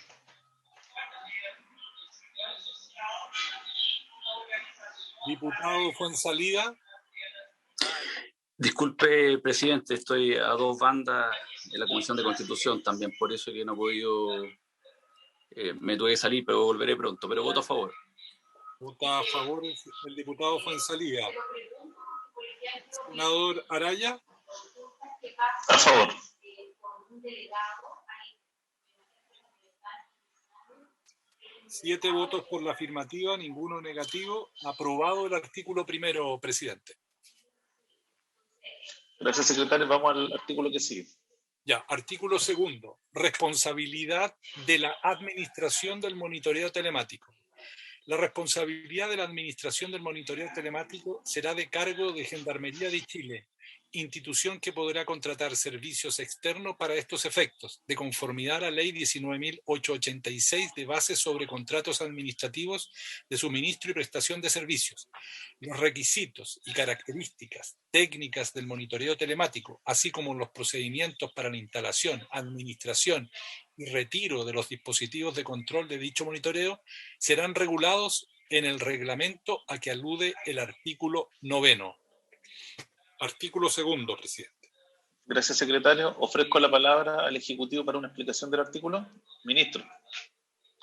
Diputado Fuenzalida. Disculpe, presidente, estoy a dos bandas en la Comisión de Constitución también, por eso que no he podido, me tuve que salir, pero volveré pronto, pero voto a favor. Vota a favor el diputado Fuenzalida. Senador Araya. A favor. 7 votos por la afirmativa, ninguno negativo. Aprobado el artículo primero, presidente. Gracias, secretario. Vamos al artículo que sigue. Ya, artículo segundo. Responsabilidad de la administración del monitoreo telemático. La responsabilidad de la administración del monitoreo telemático será de cargo de Gendarmería de Chile, institución que podrá contratar servicios externos para estos efectos, de conformidad a la Ley 19.886 de bases sobre contratos administrativos de suministro y prestación de servicios. Los requisitos y características técnicas del monitoreo telemático, así como los procedimientos para la instalación, administración y retiro de los dispositivos de control de dicho monitoreo, serán regulados en el reglamento a que alude el artículo 9. Artículo segundo, presidente. Gracias, secretario. Ofrezco la palabra al Ejecutivo para una explicación del artículo. Ministro.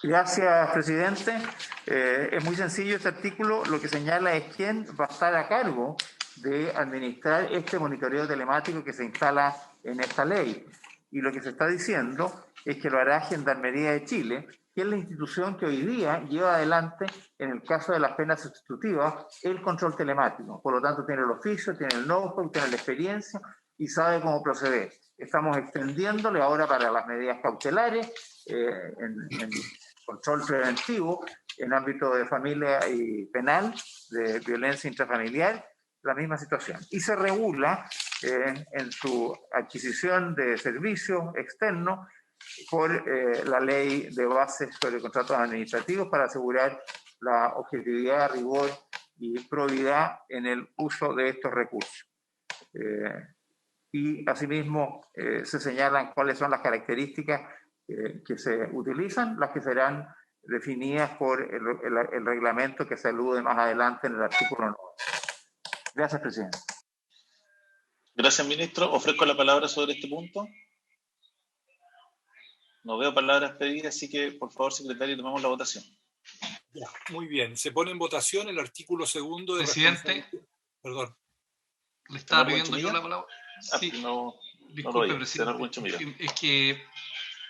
Gracias, presidente. Es muy sencillo este artículo. Lo que señala es quién va a estar a cargo de administrar este monitoreo telemático que se instala en esta ley. Y lo que se está diciendo es que lo hará Gendarmería de Chile, que es la institución que hoy día lleva adelante, en el caso de las penas sustitutivas, el control telemático. Por lo tanto, tiene el oficio, tiene el know-how, tiene la experiencia y sabe cómo proceder. Estamos extendiéndole ahora para las medidas cautelares, en control preventivo, en ámbito de familia y penal, de violencia intrafamiliar, la misma situación. Y se regula en su adquisición de servicios externos por la ley de bases sobre contratos administrativos para asegurar la objetividad, rigor y probidad en el uso de estos recursos. Y asimismo se señalan cuáles son las características que se utilizan, las que serán definidas por el reglamento que se alude más adelante en el artículo 9. Gracias, presidente. Gracias, ministro. Ofrezco la palabra sobre este punto. No veo palabras pedidas, así que, por favor, secretario, tomemos la votación. Ya, muy bien. Se pone en votación el artículo segundo de... Presidente. Perdón. ¿Le estaba pidiendo yo la palabra? Sí. No, disculpe, presidente. Es que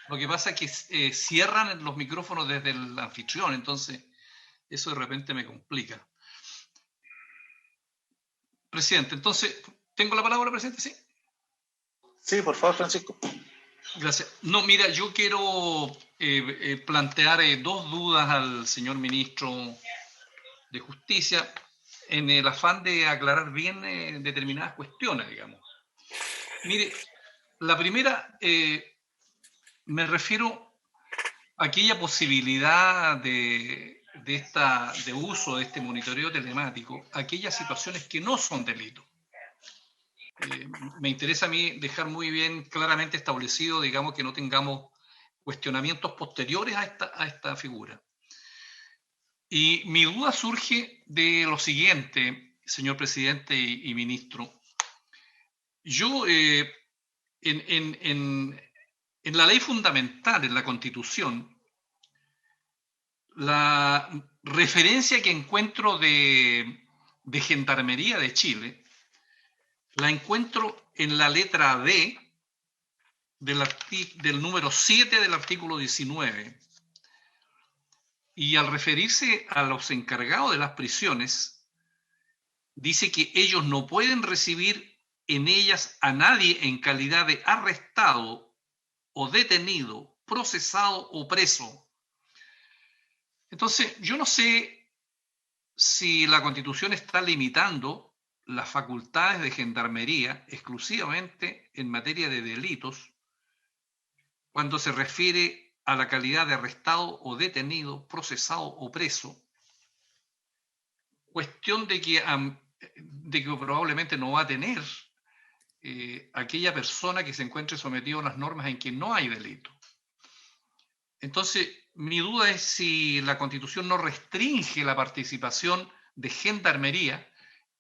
lo que pasa es que cierran los micrófonos desde el anfitrión, entonces eso de repente me complica. Presidente, entonces, ¿tengo la palabra, presidente? Sí. Sí, por favor, Francisco. Gracias. No, mira, yo quiero plantear dos dudas al señor ministro de Justicia en el afán de aclarar bien determinadas cuestiones, digamos. Mire, la primera, me refiero a aquella posibilidad de uso de este monitoreo telemático, aquellas situaciones que no son delitos. Me interesa a mí dejar muy bien claramente establecido, digamos, que no tengamos cuestionamientos posteriores a esta figura. Y mi duda surge de lo siguiente, señor presidente y ministro. Yo, en la ley fundamental, en la Constitución, la referencia que encuentro de Gendarmería de Chile, la encuentro en la letra D del número 7 del artículo 19. Y al referirse a los encargados de las prisiones, dice que ellos no pueden recibir en ellas a nadie en calidad de arrestado o detenido, procesado o preso. Entonces, yo no sé si la Constitución está limitando las facultades de gendarmería exclusivamente en materia de delitos cuando se refiere a la calidad de arrestado o detenido, procesado o preso, cuestión de que probablemente no va a tener aquella persona que se encuentre sometido a las normas en que no hay delito. Entonces, mi duda es si la Constitución no restringe la participación de gendarmería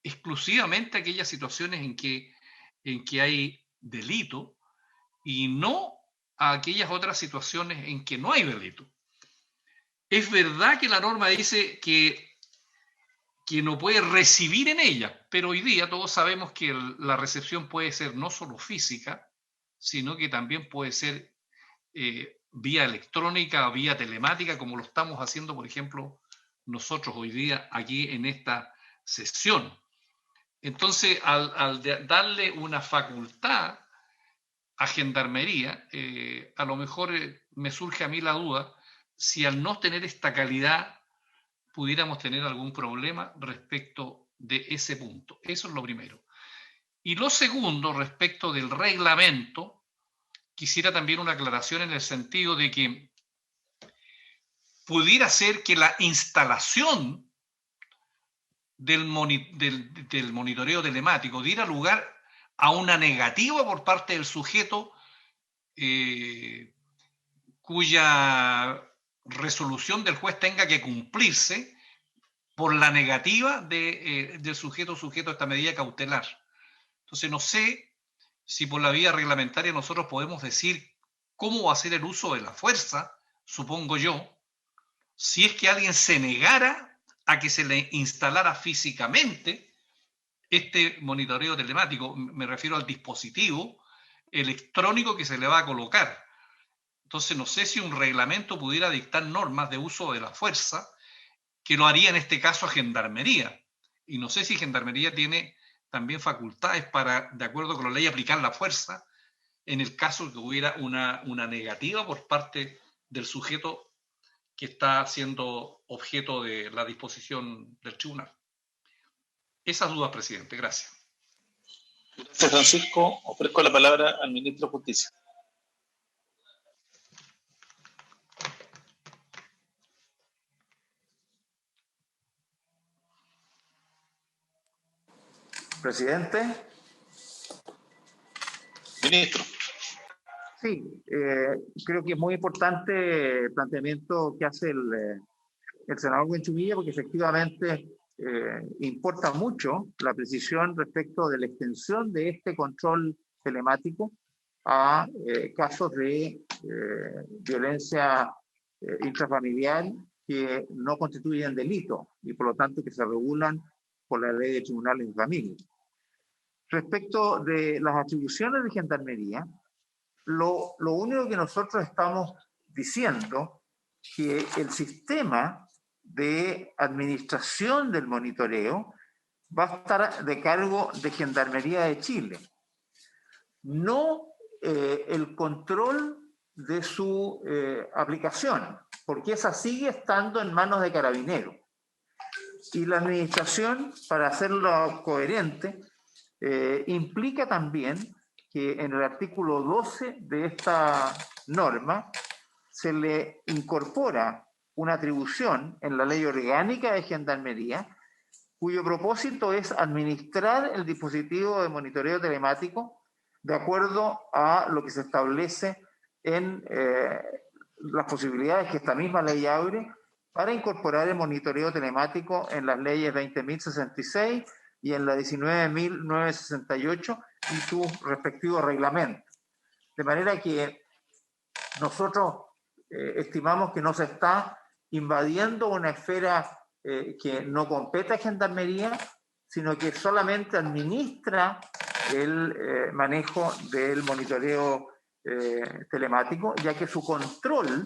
exclusivamente a aquellas situaciones en que hay delito y no a aquellas otras situaciones en que no hay delito. Es verdad que la norma dice que no puede recibir en ella, pero hoy día todos sabemos que la recepción puede ser no solo física, sino que también puede ser vía electrónica, vía telemática, como lo estamos haciendo, por ejemplo, nosotros hoy día aquí en esta sesión. Entonces, al darle una facultad a gendarmería, a lo mejor me surge a mí la duda si al no tener esta calidad pudiéramos tener algún problema respecto de ese punto. Eso es lo primero. Y lo segundo, respecto del reglamento, quisiera también una aclaración en el sentido de que pudiera ser que la instalación del monitoreo telemático diera lugar a una negativa por parte del sujeto cuya resolución del juez tenga que cumplirse por la negativa del sujeto a esta medida cautelar. Entonces no sé si por la vía reglamentaria nosotros podemos decir cómo va a ser el uso de la fuerza, supongo yo, si es que alguien se negara a que se le instalara físicamente este monitoreo telemático. Me refiero al dispositivo electrónico que se le va a colocar. Entonces no sé si un reglamento pudiera dictar normas de uso de la fuerza, que lo haría en este caso a Gendarmería. Y no sé si Gendarmería tiene también facultades para, de acuerdo con la ley, aplicar la fuerza en el caso de que hubiera una negativa por parte del sujeto que está siendo objeto de la disposición del tribunal. Esas dudas, presidente. Gracias. Gracias, Francisco. Ofrezco la palabra al ministro de Justicia. Presidente. Ministro. Sí, creo que es muy importante el planteamiento que hace el senador Buenchumilla, porque efectivamente importa mucho la precisión respecto de la extensión de este control telemático a casos de violencia intrafamiliar que no constituyen delito y por lo tanto que se regulan por la ley de tribunales de familia. Respecto de las atribuciones de gendarmería, lo único que nosotros estamos diciendo que el sistema de administración del monitoreo va a estar de cargo de Gendarmería de Chile, no el control de su aplicación, porque esa sigue estando en manos de Carabineros. Y la administración, para hacerlo coherente, implica también que en el artículo 12 de esta norma se le incorpora una atribución en la ley orgánica de Gendarmería, cuyo propósito es administrar el dispositivo de monitoreo telemático de acuerdo a lo que se establece en las posibilidades que esta misma ley abre para incorporar el monitoreo telemático en las leyes 20.066 y en la 19.968 y sus respectivos reglamentos. De manera que nosotros estimamos que no se está invadiendo una esfera que no compete a Gendarmería, sino que solamente administra el manejo del monitoreo telemático, ya que su control,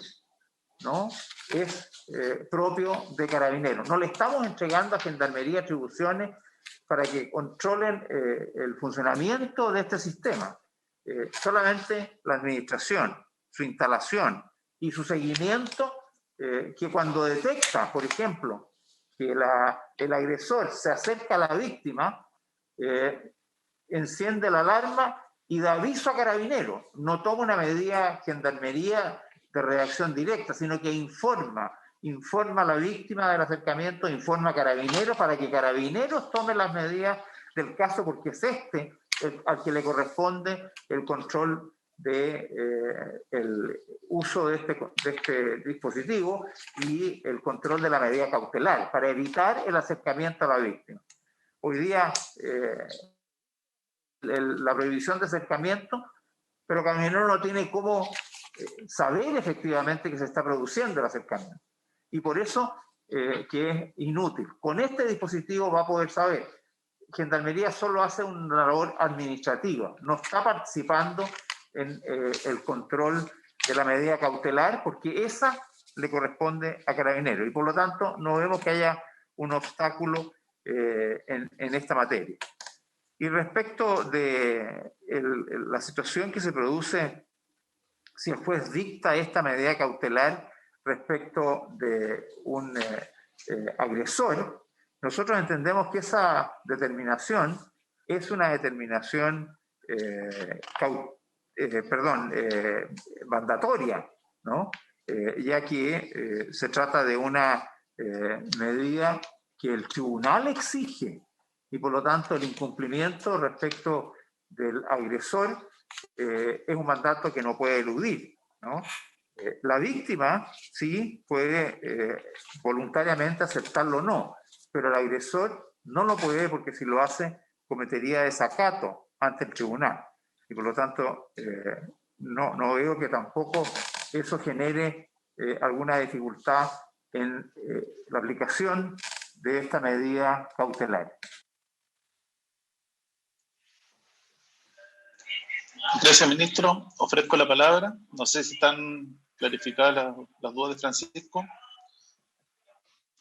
¿no?, es propio de Carabineros. No le estamos entregando a Gendarmería atribuciones para que controlen el funcionamiento de este sistema. Solamente la administración, su instalación y su seguimiento, que cuando detecta, por ejemplo, que el agresor se acerca a la víctima, enciende la alarma y da aviso a Carabineros. No toma una medida Gendarmería de reacción directa, sino que informa a la víctima del acercamiento, informa a Carabineros para que Carabineros tome las medidas del caso, porque es al que le corresponde el control el uso de este dispositivo y el control de la medida cautelar para evitar el acercamiento a la víctima. Hoy día la prohibición de acercamiento, pero Carabineros no tiene cómo saber efectivamente que se está produciendo el acercamiento. Y por eso que es inútil. Con este dispositivo va a poder saber. Gendarmería solo hace una labor administrativa, no está participando en el control de la medida cautelar, porque esa le corresponde a Carabineros. Y por lo tanto no vemos que haya un obstáculo en esta materia. Y respecto de la situación que se produce si el juez dicta esta medida cautelar respecto de un agresor, nosotros entendemos que esa determinación es una determinación mandatoria, ¿no? Ya que se trata de una medida que el tribunal exige, y por lo tanto el incumplimiento respecto del agresor es un mandato que no puede eludir, ¿no? La víctima sí puede voluntariamente aceptarlo o no, pero el agresor no lo puede, porque si lo hace cometería desacato ante el tribunal. Y por lo tanto no veo que tampoco eso genere alguna dificultad en la aplicación de esta medida cautelar. Gracias, ministro. Ofrezco la palabra. No sé si están clarificadas las dudas de Francisco.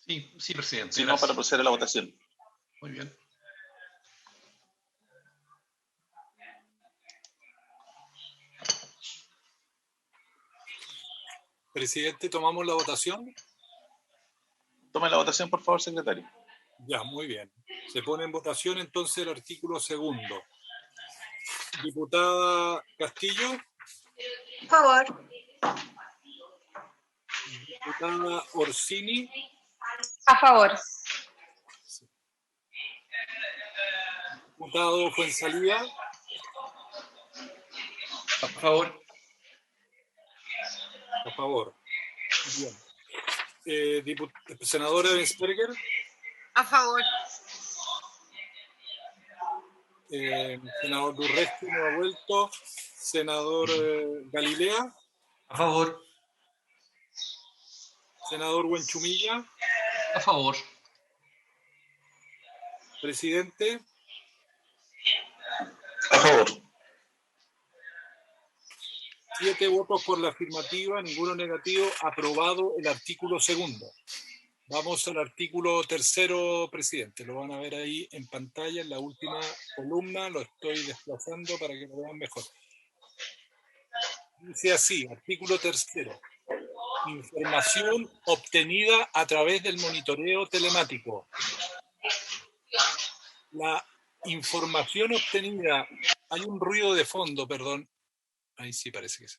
Sí, presidente. Si no, para proceder a la votación. Muy bien. Presidente, ¿tomamos la votación? Tome la votación, por favor, secretario. Ya, muy bien. Se pone en votación entonces el artículo 2. Diputada Castillo. A favor. Diputada Orsini. A favor. Diputado Fuenzalía. A favor. A favor. Bien. Senadora Bensberger. A favor. Senador Durresti no ha vuelto. Senador Galilea. A favor. Senador Huenchumilla. A favor. Presidente. A favor. 7 votos por la afirmativa, ninguno negativo. Aprobado el artículo 2. Vamos al artículo 3, presidente. Lo van a ver ahí en pantalla, en la última columna. Lo estoy desplazando para que lo vean mejor. Dice así, artículo 3. Información obtenida a través del monitoreo telemático. La información obtenida... Hay un ruido de fondo, perdón. Ahí sí parece que sí.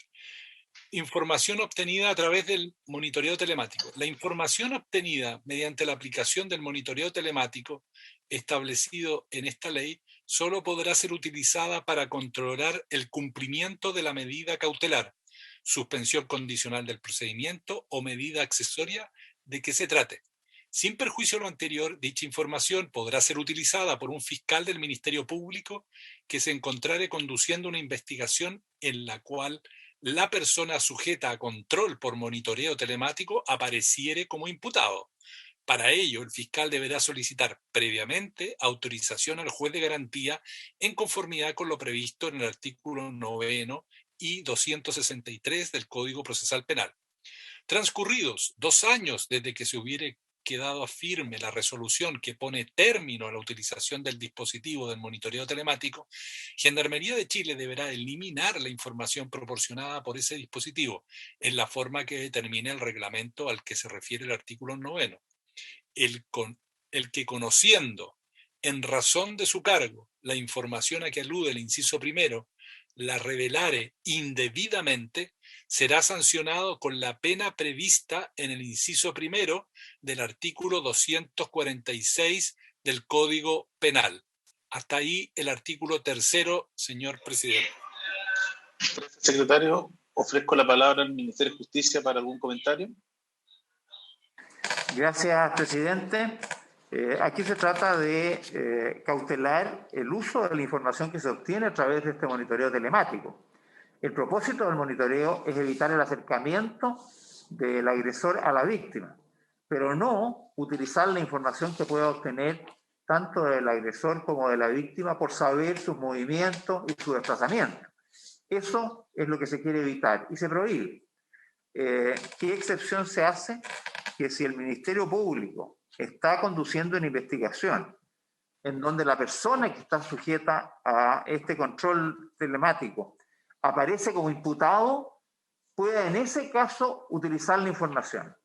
Información obtenida a través del monitoreo telemático. La información obtenida mediante la aplicación del monitoreo telemático establecido en esta ley solo podrá ser utilizada para controlar el cumplimiento de la medida cautelar, suspensión condicional del procedimiento o medida accesoria de que se trate. Sin perjuicio de lo anterior, dicha información podrá ser utilizada por un fiscal del Ministerio Público que se encontrare conduciendo una investigación en la cual la persona sujeta a control por monitoreo telemático apareciere como imputado. Para ello, el fiscal deberá solicitar previamente autorización al juez de garantía en conformidad con lo previsto en el artículo 9 y 263 del Código Procesal Penal. Transcurridos 2 años desde que se hubiere quedado firme la resolución que pone término a la utilización del dispositivo del monitoreo telemático, Gendarmería de Chile deberá eliminar la información proporcionada por ese dispositivo en la forma que determine el reglamento al que se refiere el artículo 9. El que conociendo en razón de su cargo, la información a que alude el inciso primero, la revelare indebidamente, será sancionado con la pena prevista en el inciso primero del artículo 246 del Código Penal. Hasta ahí el artículo tercero, señor presidente. Gracias, secretario. Ofrezco la palabra al Ministerio de Justicia para algún comentario. Gracias, presidente. Aquí se trata de cautelar el uso de la información que se obtiene a través de este monitoreo telemático. El propósito del monitoreo es evitar el acercamiento del agresor a la víctima, pero no utilizar la información que pueda obtener tanto del agresor como de la víctima por saber sus movimientos y su desplazamiento. Eso es lo que se quiere evitar y se prohíbe. ¿Qué excepción se hace? Que si el Ministerio Público está conduciendo una investigación en donde la persona que está sujeta a este control telemático aparece como imputado, pueda en ese caso utilizar la información.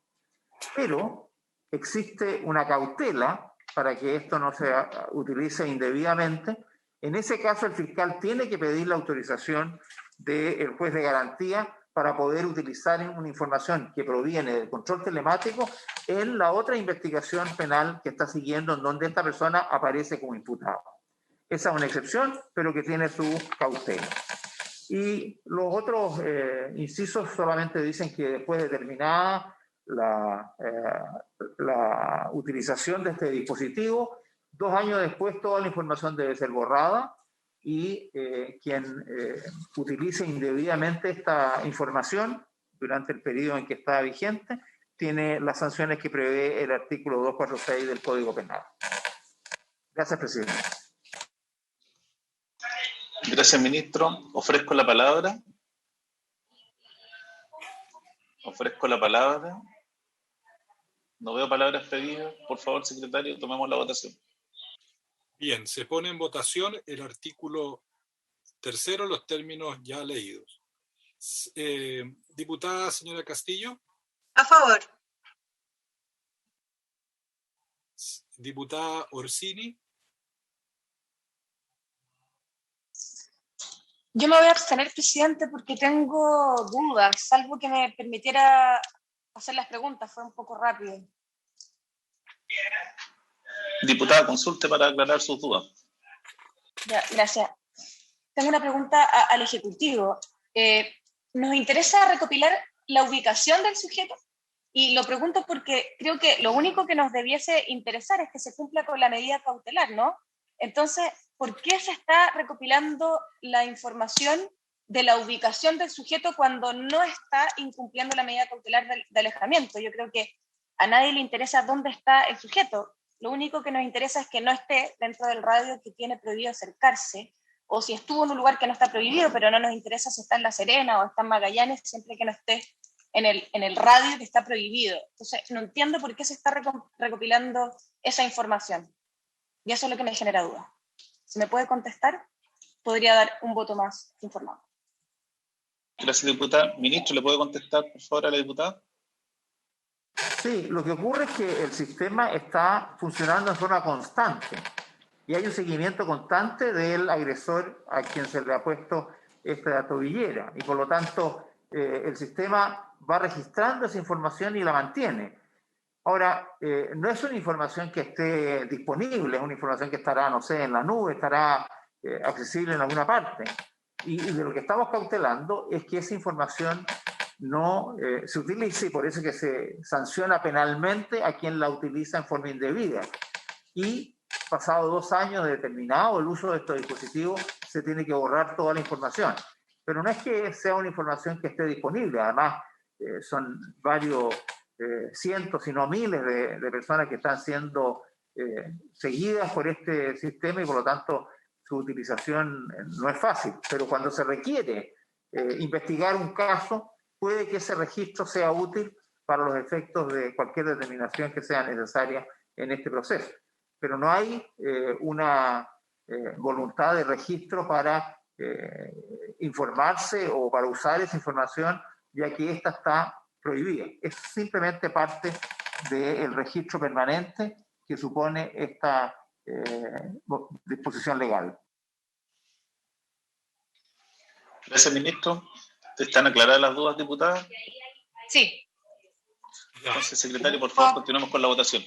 Pero existe una cautela para que esto no se utilice indebidamente. En ese caso, el fiscal tiene que pedir la autorización del juez de garantía para poder utilizar una información que proviene del control telemático en la otra investigación penal que está siguiendo, en donde esta persona aparece como imputado. Esa es una excepción, pero que tiene su cautela. Y los otros incisos solamente dicen que después de terminada la utilización de este dispositivo, 2 años después toda la información debe ser borrada y quien utilice indebidamente esta información durante el periodo en que está vigente tiene las sanciones que prevé el artículo 246 del Código Penal. Gracias, presidente. Gracias, ministro. Ofrezco la palabra. No veo palabras pedidas. Por favor, secretario, tomemos la votación. Bien, se pone en votación el artículo tercero, los términos ya leídos. Diputada señora Castillo. A favor. Diputada Orsini. Yo me voy a abstener, presidente, porque tengo dudas, salvo que me permitiera hacer las preguntas, fue un poco rápido. Diputada, consulte para aclarar sus dudas. Ya, gracias. Tengo una pregunta al Ejecutivo. Nos interesa recopilar la ubicación del sujeto y lo pregunto porque creo que lo único que nos debiese interesar es que se cumpla con la medida cautelar, ¿no? Entonces, ¿por qué se está recopilando la información de la ubicación del sujeto cuando no está incumpliendo la medida cautelar de alejamiento? Yo creo que a nadie le interesa dónde está el sujeto. Lo único que nos interesa es que no esté dentro del radio que tiene prohibido acercarse, o si estuvo en un lugar que no está prohibido, pero no nos interesa si está en La Serena o está en Magallanes, siempre que no esté en el radio que está prohibido. Entonces, no entiendo por qué se está recopilando esa información. Y eso es lo que me genera duda. Si me puede contestar, podría dar un voto más informado. Gracias, diputada. Ministro, ¿le puede contestar, por favor, a la diputada? Sí, lo que ocurre es que el sistema está funcionando en forma constante y hay un seguimiento constante del agresor a quien se le ha puesto esta tobillera y por lo tanto el sistema va registrando esa información y la mantiene. Ahora, no es una información que esté disponible, es una información que estará, no sé, en la nube, estará accesible en alguna parte. Y de lo que estamos cautelando es que esa información no se utilice y por eso que se sanciona penalmente a quien la utiliza en forma indebida. Y pasado 2 años de determinado el uso de estos dispositivos, se tiene que borrar toda la información. Pero no es que sea una información que esté disponible, además son varios cientos, si no miles de personas que están siendo seguidas por este sistema y por lo tanto su utilización no es fácil. Pero cuando se requiere investigar un caso, puede que ese registro sea útil para los efectos de cualquier determinación que sea necesaria en este proceso. Pero no hay una voluntad de registro para informarse o para usar esa información, ya que esta está prohibida. Es simplemente parte del registro permanente que supone esta disposición legal. Gracias, ministro. ¿Están aclaradas las dudas, diputadas? Sí. Entonces, secretario, por favor, continuamos con la votación.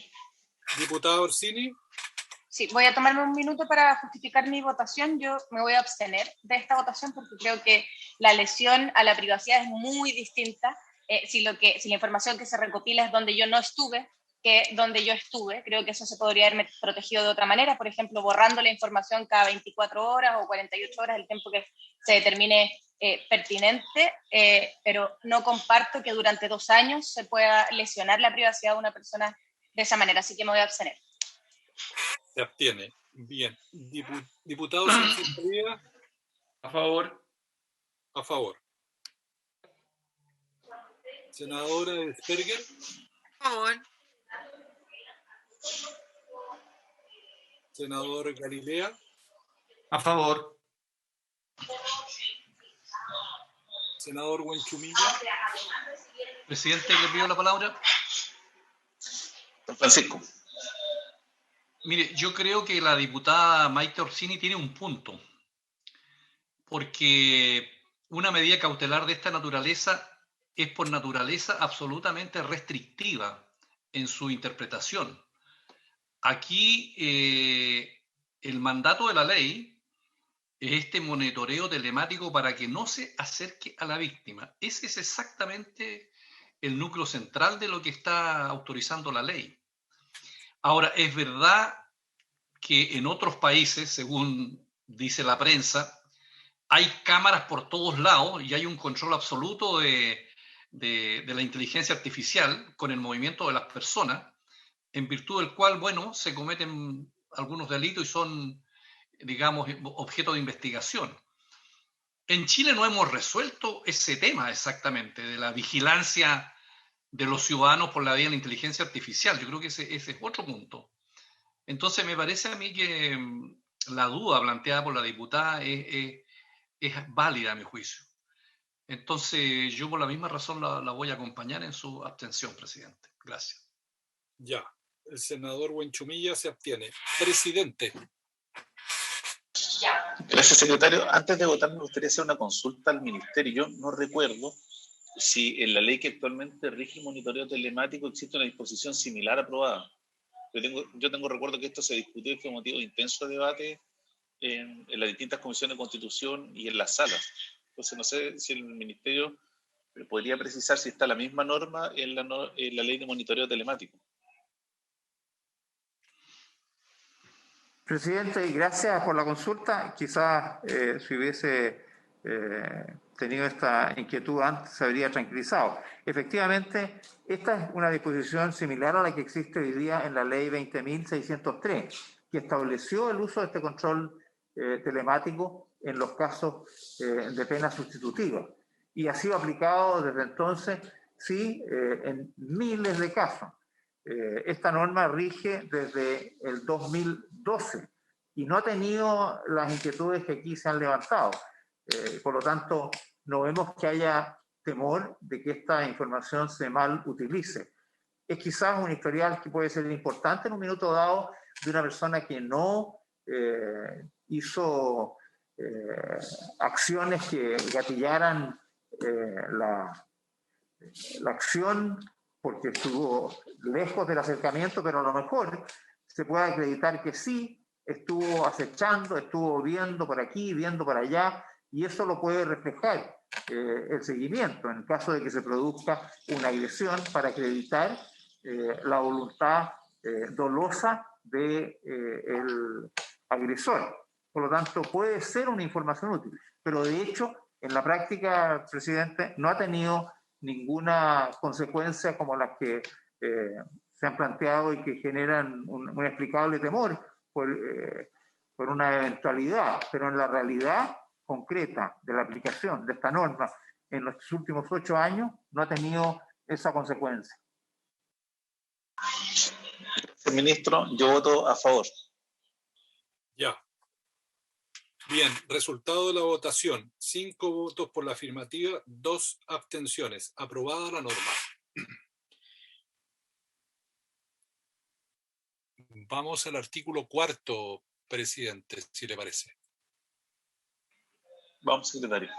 Diputada Orsini. Sí, voy a tomarme un minuto para justificar mi votación. Yo me voy a abstener de esta votación porque creo que la lesión a la privacidad es muy distinta si la información que se recopila es donde yo no estuve que donde yo estuve. Creo que eso se podría haber protegido de otra manera, por ejemplo, borrando la información cada 24 horas o 48 horas, el tiempo que se determine pertinente, pero no comparto que durante 2 años se pueda lesionar la privacidad de una persona de esa manera, así que me voy a abstener. Se abstiene. Bien. Diputado Sánchez-Pradilla. A favor. A favor. Senadora Sperger. A favor. Senador Galilea. A favor. Senador Huenchumilla. Presidente, le pido la palabra. Don Francisco. Mire, yo creo que la diputada Maite Orsini tiene un punto, porque una medida cautelar de esta naturaleza es por naturaleza absolutamente restrictiva en su interpretación. Aquí el mandato de la ley es este monitoreo telemático para que no se acerque a la víctima. Ese es exactamente el núcleo central de lo que está autorizando la ley. Ahora, es verdad que en otros países, según dice la prensa, hay cámaras por todos lados y hay un control absoluto de la inteligencia artificial con el movimiento de las personas, en virtud del cual, bueno, se cometen algunos delitos y son, digamos, objeto de investigación. En Chile no hemos resuelto ese tema exactamente, de la vigilancia de los ciudadanos por la vía de la inteligencia artificial. Yo creo que ese es otro punto. Entonces, me parece a mí que la duda planteada por la diputada es válida a mi juicio. Entonces, yo por la misma razón la voy a acompañar en su abstención, presidente. Gracias. Ya. El senador Huenchumilla se abstiene. Presidente. Gracias, secretario. Antes de votar, me gustaría hacer una consulta al ministerio. Yo no recuerdo si en la ley que actualmente rige el monitoreo telemático existe una disposición similar aprobada. Yo tengo recuerdo que esto se discutió y fue motivo de intenso debate en las distintas comisiones de constitución y en las salas. Entonces, no sé si el ministerio podría precisar si está la misma norma en la ley de monitoreo telemático. Presidente, y gracias por la consulta. Quizás si hubiese tenido esta inquietud antes se habría tranquilizado. Efectivamente, esta es una disposición similar a la que existe hoy día en la ley 20.603, que estableció el uso de este control telemático en los casos de pena sustitutiva. Y ha sido aplicado desde entonces, sí, en miles de casos. Esta norma rige desde el 2012 y no ha tenido las inquietudes que aquí se han levantado. Por lo tanto, no vemos que haya temor de que esta información se mal utilice. Es quizás un historial que puede ser importante en un minuto dado de una persona que no hizo acciones que gatillaran la acción porque estuvo lejos del acercamiento, pero a lo mejor se puede acreditar que sí, estuvo acechando, estuvo viendo por aquí, viendo por allá, y eso lo puede reflejar el seguimiento en el caso de que se produzca una agresión para acreditar la voluntad dolosa del agresor. Por lo tanto, puede ser una información útil, pero de hecho, en la práctica, presidente, no ha tenido ninguna consecuencia como las que se han planteado y que generan un inexplicable temor por una eventualidad, pero en la realidad concreta de la aplicación de esta norma en los últimos 8 años no ha tenido esa consecuencia. Gracias, ministro. Yo voto a favor. Ya. Bien, resultado de la votación. 5 votos por la afirmativa, 2 abstenciones. Aprobada la norma. Vamos al artículo 4, presidente, si le parece. Vamos, secretario.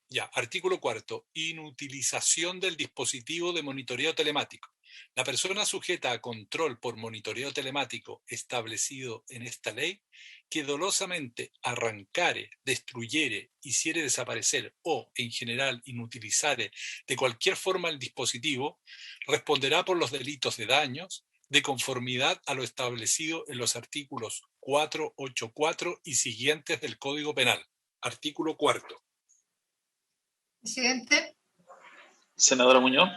Ya, artículo 4. Inutilización del dispositivo de monitoreo telemático. La persona sujeta a control por monitoreo telemático establecido en esta ley, que dolosamente arrancare, destruyere, hiciere desaparecer o, en general, inutilizare de cualquier forma el dispositivo, responderá por los delitos de daños, de conformidad a lo establecido en los artículos 484 y siguientes del Código Penal. Artículo 4. Presidente. Senadora Muñoz.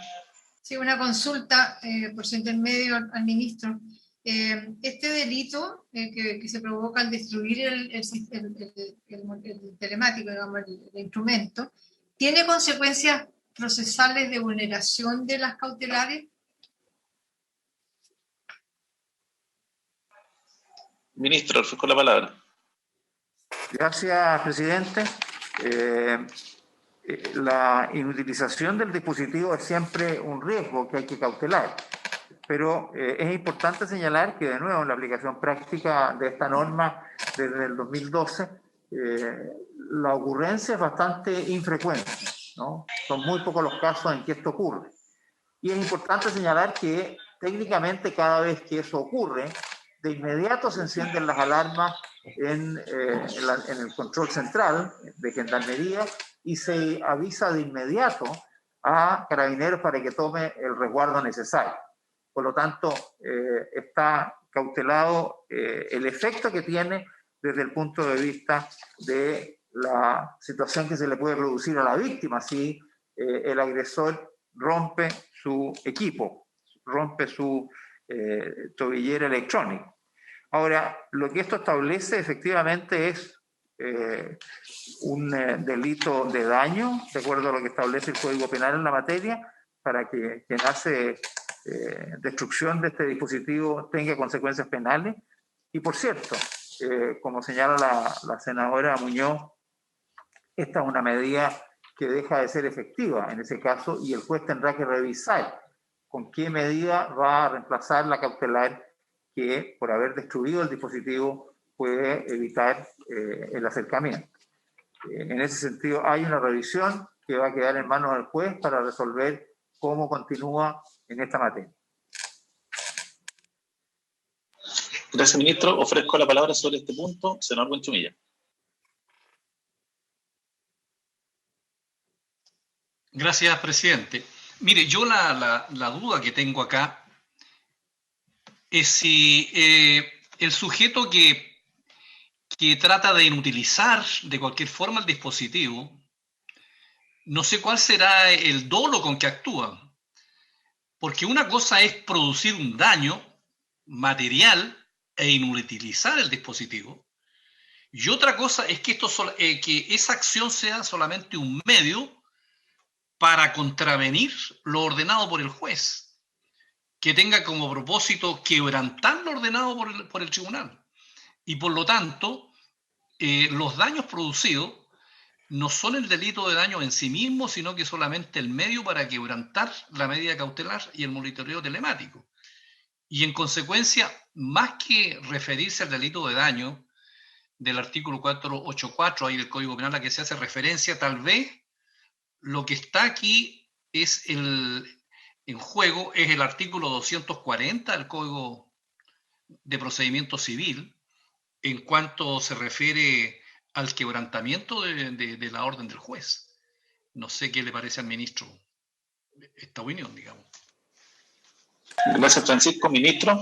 Sí, una consulta por su intermedio al ministro. Este delito que se provoca al destruir el telemático, digamos, el instrumento, ¿tiene consecuencias procesales de vulneración de las cautelares? Ministro, ofrezco la palabra. Gracias, presidente. La inutilización del dispositivo es siempre un riesgo que hay que cautelar, pero es importante señalar que, de nuevo, en la aplicación práctica de esta norma desde el 2012, la ocurrencia es bastante infrecuente, ¿no? Son muy pocos los casos en que esto ocurre. Y es importante señalar que técnicamente cada vez que eso ocurre, de inmediato se encienden las alarmas en el control central de Gendarmería y se avisa de inmediato a Carabineros para que tome el resguardo necesario. Por lo tanto, está cautelado el efecto que tiene desde el punto de vista de la situación que se le puede producir a la víctima si el agresor rompe su equipo, rompe su tobillera electrónica. Ahora, lo que esto establece efectivamente es un delito de daño, de acuerdo a lo que establece el Código Penal en la materia, para que quien hace destrucción de este dispositivo tenga consecuencias penales. Y por cierto, como señala la senadora Muñoz, esta es una medida que deja de ser efectiva en ese caso y el juez tendrá que revisar con qué medida va a reemplazar la cautelar que, por haber destruido el dispositivo, puede evitar el acercamiento. En ese sentido, hay una revisión que va a quedar en manos del juez para resolver cómo continúa en esta materia. Gracias, ministro. Ofrezco la palabra sobre este punto, senador Buenchumilla. Gracias, presidente. Mire, yo la duda que tengo acá es si el sujeto que trata de inutilizar de cualquier forma el dispositivo, no sé cuál será el dolo con que actúa. Porque una cosa es producir un daño material e inutilizar el dispositivo, y otra cosa es que, que esa acción sea solamente un medio para contravenir lo ordenado por el juez, que tenga como propósito quebrantar lo ordenado por el tribunal. Y por lo tanto, los daños producidos no son el delito de daño en sí mismo, sino que solamente el medio para quebrantar la medida cautelar y el monitoreo telemático. Y en consecuencia, más que referirse al delito de daño del artículo 484 ahí del Código Penal a que se hace referencia, tal vez lo que está aquí es en juego es el artículo 240 del Código de Procedimiento Civil, en cuanto se refiere al quebrantamiento de la orden del juez. No sé qué le parece al ministro esta opinión, digamos. Gracias, Francisco. Ministro.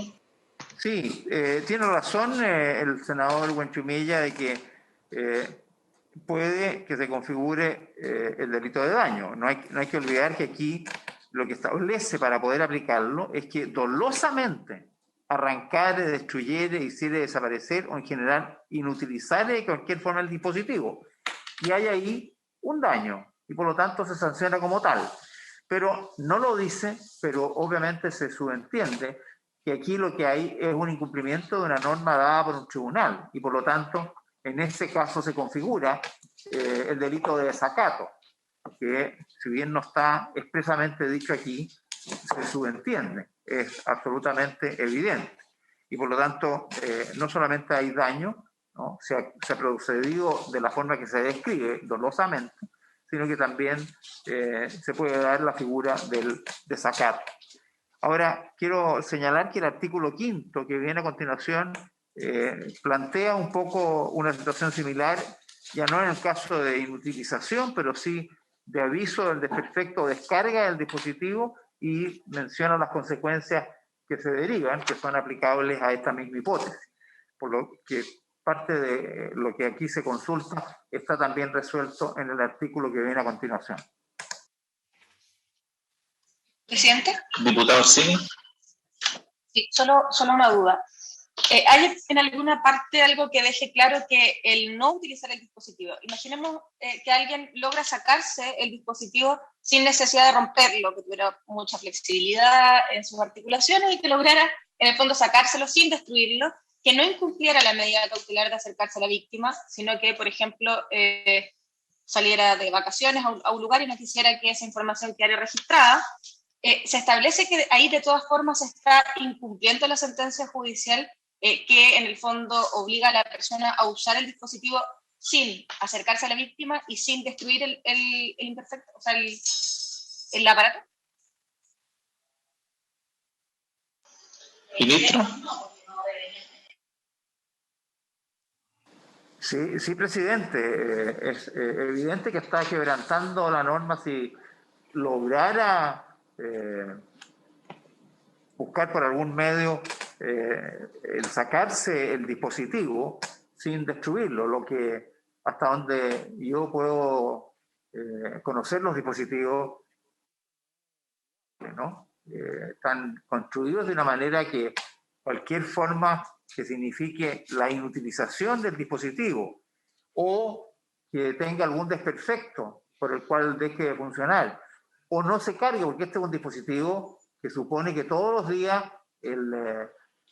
Sí, tiene razón el senador Buenchumilla de que puede que se configure el delito de daño. No hay que olvidar que aquí lo que establece para poder aplicarlo es que dolosamente arrancar, destruir, hiciera desaparecer o en general inutilizar de cualquier forma el dispositivo. Y hay ahí un daño y por lo tanto se sanciona como tal. Pero no lo dice, pero obviamente se subentiende que aquí lo que hay es un incumplimiento de una norma dada por un tribunal y por lo tanto en este caso se configura el delito de desacato, que si bien no está expresamente dicho aquí, se subentiende, es absolutamente evidente. y por lo tanto no solamente hay daño, ¿no? Se ha procedido de la forma que se describe dolosamente, sino que también se puede dar la figura del desacato. Ahora, quiero señalar que el artículo 5º, que viene a continuación, plantea un poco una situación similar, ya no en el caso de inutilización, pero sí de aviso del desperfecto o descarga del dispositivo, y menciona las consecuencias que se derivan, que son aplicables a esta misma hipótesis. Por lo que parte de lo que aquí se consulta está también resuelto en el artículo que viene a continuación. Presidente. Diputado Orsini. Sí, solo una duda. ¿Hay en alguna parte algo que deje claro que el no utilizar el dispositivo? Imaginemos que alguien logra sacarse el dispositivo sin necesidad de romperlo, que tuviera mucha flexibilidad en sus articulaciones y que lograra, en el fondo, sacárselo sin destruirlo, que no incumpliera la medida cautelar de acercarse a la víctima, sino que, por ejemplo, saliera de vacaciones a un lugar y no quisiera que esa información quedara registrada. Se establece que ahí de todas formas se está incumpliendo la sentencia judicial que en el fondo obliga a la persona a usar el dispositivo sin acercarse a la víctima y sin destruir el imperfecto, o sea, el aparato. Ministro. Sí, presidente. Es evidente que está quebrantando la norma si lograra buscar por algún medio el sacarse el dispositivo sin destruirlo, lo que hasta donde yo puedo conocer los dispositivos, ¿no? Están construidos de una manera que cualquier forma que signifique la inutilización del dispositivo o que tenga algún desperfecto por el cual deje de funcionar o no se cargue, porque este es un dispositivo que supone que todos los días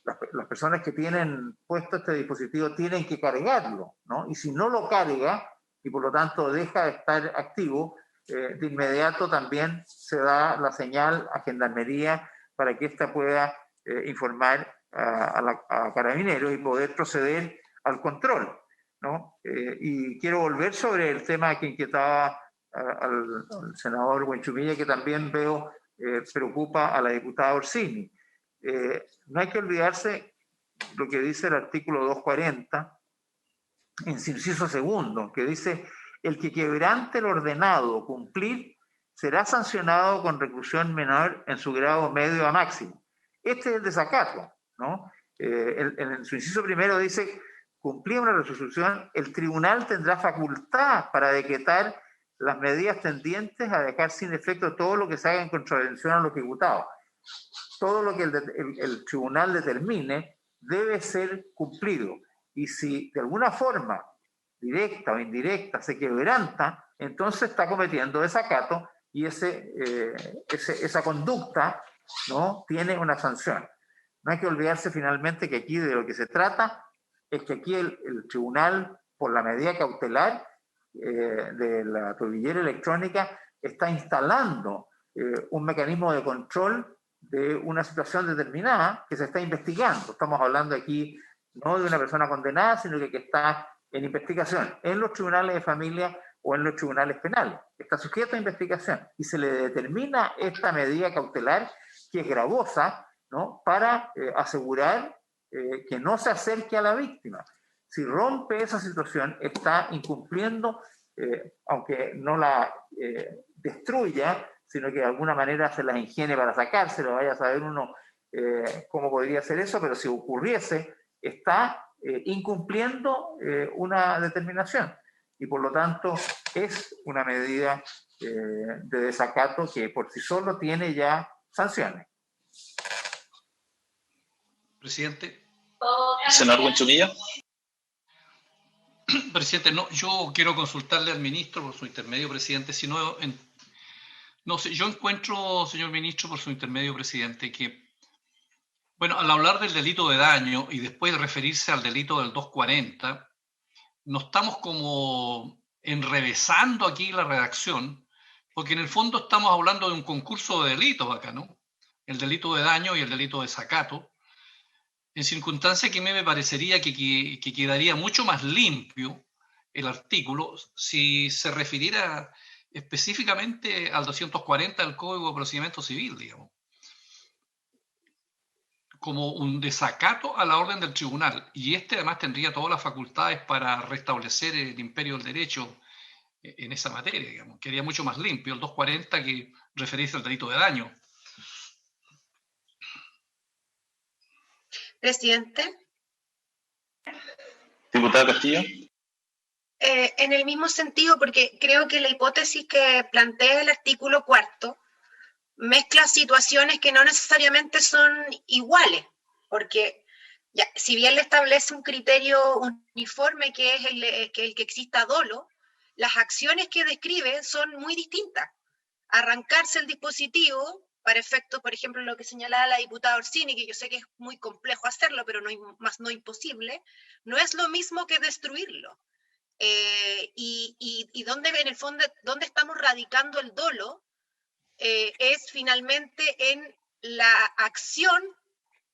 las personas que tienen puesto este dispositivo tienen que cargarlo, ¿no? Y si no lo carga y por lo tanto deja de estar activo, de inmediato también se da la señal a Gendarmería para que ésta pueda informar a Carabineros y poder proceder al control, ¿no? Y quiero volver sobre el tema que inquietaba al senador Buenchumilla, que también veo preocupa a la diputada Orsini. No hay que olvidarse lo que dice el artículo 240, en su inciso segundo, que dice: el que quebrante el ordenado cumplir será sancionado con reclusión menor en su grado medio a máximo. Este es el desacato, ¿no? En su inciso primero dice: cumplir una resolución, el tribunal tendrá facultad para decretar las medidas tendientes a dejar sin efecto todo lo que se haga en contravención a los imputados. Todo lo que el tribunal determine debe ser cumplido. Y si de alguna forma, directa o indirecta, se quebranta, entonces está cometiendo desacato y esa conducta, ¿no?, tiene una sanción. No hay que olvidarse finalmente que aquí de lo que se trata es que aquí el tribunal, por la medida cautelar de la tobillera electrónica, está instalando un mecanismo de control de una situación determinada que se está investigando. Estamos hablando aquí no de una persona condenada, sino que está en investigación en los tribunales de familia o en los tribunales penales. Está sujeto a investigación y se le determina esta medida cautelar, que es gravosa, ¿no?, para asegurar que no se acerque a la víctima. Si rompe esa situación, está incumpliendo, aunque no la destruya, sino que de alguna manera se las ingenie para sacárselo. Vaya a saber uno cómo podría ser eso, pero si ocurriese, está incumpliendo una determinación. Y por lo tanto es una medida de desacato que por sí solo tiene ya sanciones. Presidente. Senador Buenchumilla. Presidente, no, yo quiero consultarle al ministro por su intermedio, presidente. Si no, no sé, yo encuentro, señor ministro, por su intermedio, presidente, que, bueno, al hablar del delito de daño y después referirse al delito del 240, nos estamos como enrevesando aquí la redacción, porque en el fondo estamos hablando de un concurso de delitos acá, ¿no? El delito de daño y el delito de desacato. en circunstancias que a mí me parecería que quedaría mucho más limpio el artículo si se refiriera específicamente al 240 del Código de Procedimiento Civil, digamos, como un desacato a la orden del tribunal. Y además tendría todas las facultades para restablecer el imperio del derecho en esa materia, digamos. Quedaría mucho más limpio el 240 que referirse al delito de daño. Presidente. Diputada Castillo. En el mismo sentido, porque creo que la hipótesis que plantea el artículo 4 mezcla situaciones que no necesariamente son iguales, porque ya, si bien le establece un criterio uniforme que es el que exista dolo, las acciones que describe son muy distintas. Arrancarse el dispositivo, para efectos, por ejemplo, lo que señalaba la diputada Orsini, que yo sé que es muy complejo hacerlo, pero no imposible, no es lo mismo que destruirlo. Y donde, en el fondo, donde estamos radicando el dolo, es finalmente en la acción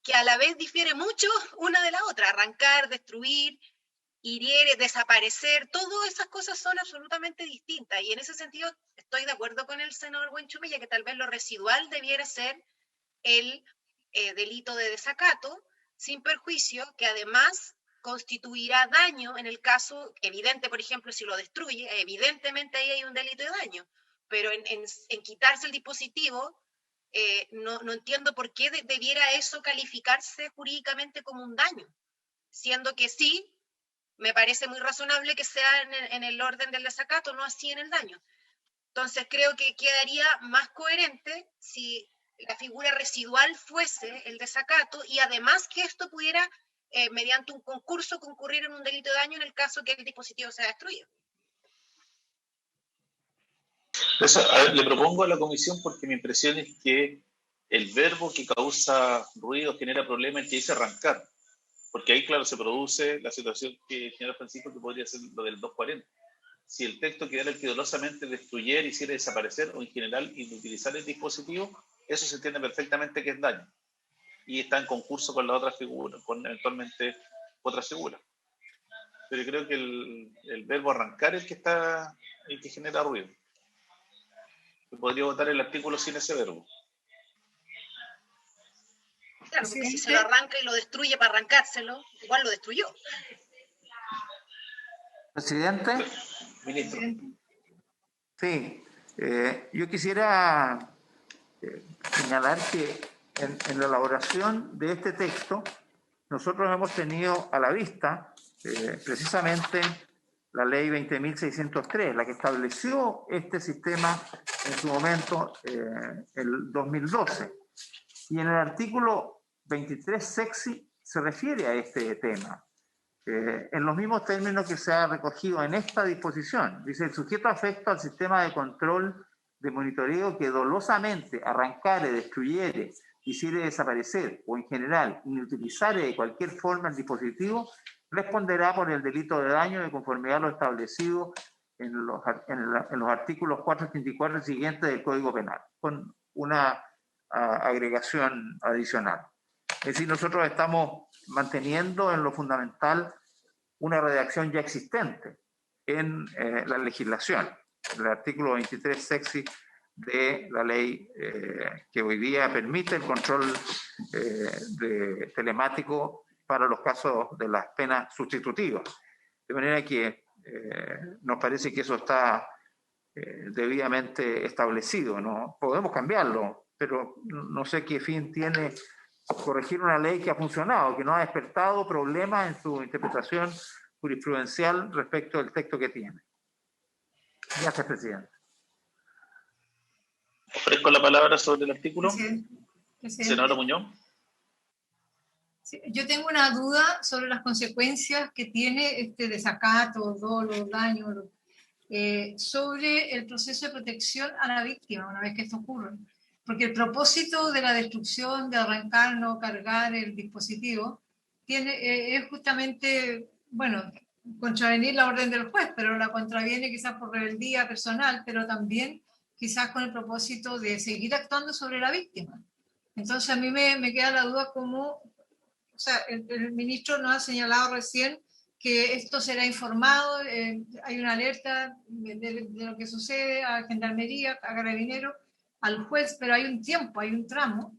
que a la vez difiere mucho una de la otra. Arrancar, destruir, hirir, desaparecer, todas esas cosas son absolutamente distintas. Y en ese sentido estoy de acuerdo con el senador Buenchumilla que tal vez lo residual debiera ser el delito de desacato, sin perjuicio que además constituirá daño en el caso evidente, por ejemplo, si lo destruye, evidentemente ahí hay un delito de daño, pero en quitarse el dispositivo, no entiendo por qué debiera eso calificarse jurídicamente como un daño, siendo que sí, me parece muy razonable que sea en el orden del desacato, no así en el daño. Entonces creo que quedaría más coherente si la figura residual fuese el desacato y además que esto pudiera, mediante un concurso, concurrir en un delito de daño en el caso que el dispositivo sea destruido. Eso, le propongo a la comisión porque mi impresión es que el verbo que causa ruido, genera problemas, el que dice arrancar. Porque ahí, claro, se produce la situación que señala Francisco, que podría ser lo del 240. Si el texto quedara el que dolosamente destruyera, hiciera desaparecer o en general inutilizar el dispositivo, eso se entiende perfectamente que es daño. Y está en concurso con la otra figura, con eventualmente otra figura. Pero creo que el verbo arrancar es el que genera ruido. Podría votar el artículo sin ese verbo. Claro, porque si se lo arranca y lo destruye para arrancárselo, igual lo destruyó. Presidente. Ministro. Sí, yo quisiera señalar que en la elaboración de este texto nosotros hemos tenido a la vista precisamente la ley 20.603, la que estableció este sistema en su momento, el 2012. Y en el artículo 23 sexy se refiere a este tema, en los mismos términos que se ha recogido en esta disposición. Dice: el sujeto afecto al sistema de control de monitoreo que dolosamente arrancare, destruyere, hiciere desaparecer o en general inutilizare de cualquier forma el dispositivo, responderá por el delito de daño de conformidad a lo establecido en los artículos 434 y siguientes del Código Penal, con una agregación adicional. Es decir, nosotros estamos manteniendo en lo fundamental una redacción ya existente en la legislación, el artículo 23 sexy de la ley que hoy día permite el control telemático para los casos de las penas sustitutivas. De manera que nos parece que eso está debidamente establecido, ¿no? Podemos cambiarlo, pero no sé qué fin tiene corregir una ley que ha funcionado, que no ha despertado problemas en su interpretación jurisprudencial respecto del texto que tiene. Gracias, presidente. Ofrezco la palabra sobre el artículo. Presidente. Senadora Muñoz. Sí, yo tengo una duda sobre las consecuencias que tiene este desacato, dolo, daño, sobre el proceso de protección a la víctima una vez que esto ocurre. Porque el propósito de la destrucción, de arrancar, no cargar el dispositivo, es justamente, bueno, contravenir la orden del juez, pero la contraviene quizás por rebeldía personal, pero también quizás con el propósito de seguir actuando sobre la víctima. Entonces a mí me queda la duda cómo o sea, el ministro nos ha señalado recién que esto será informado, hay una alerta de lo que sucede a Gendarmería, a Carabineros, al juez, pero hay un tiempo, hay un tramo.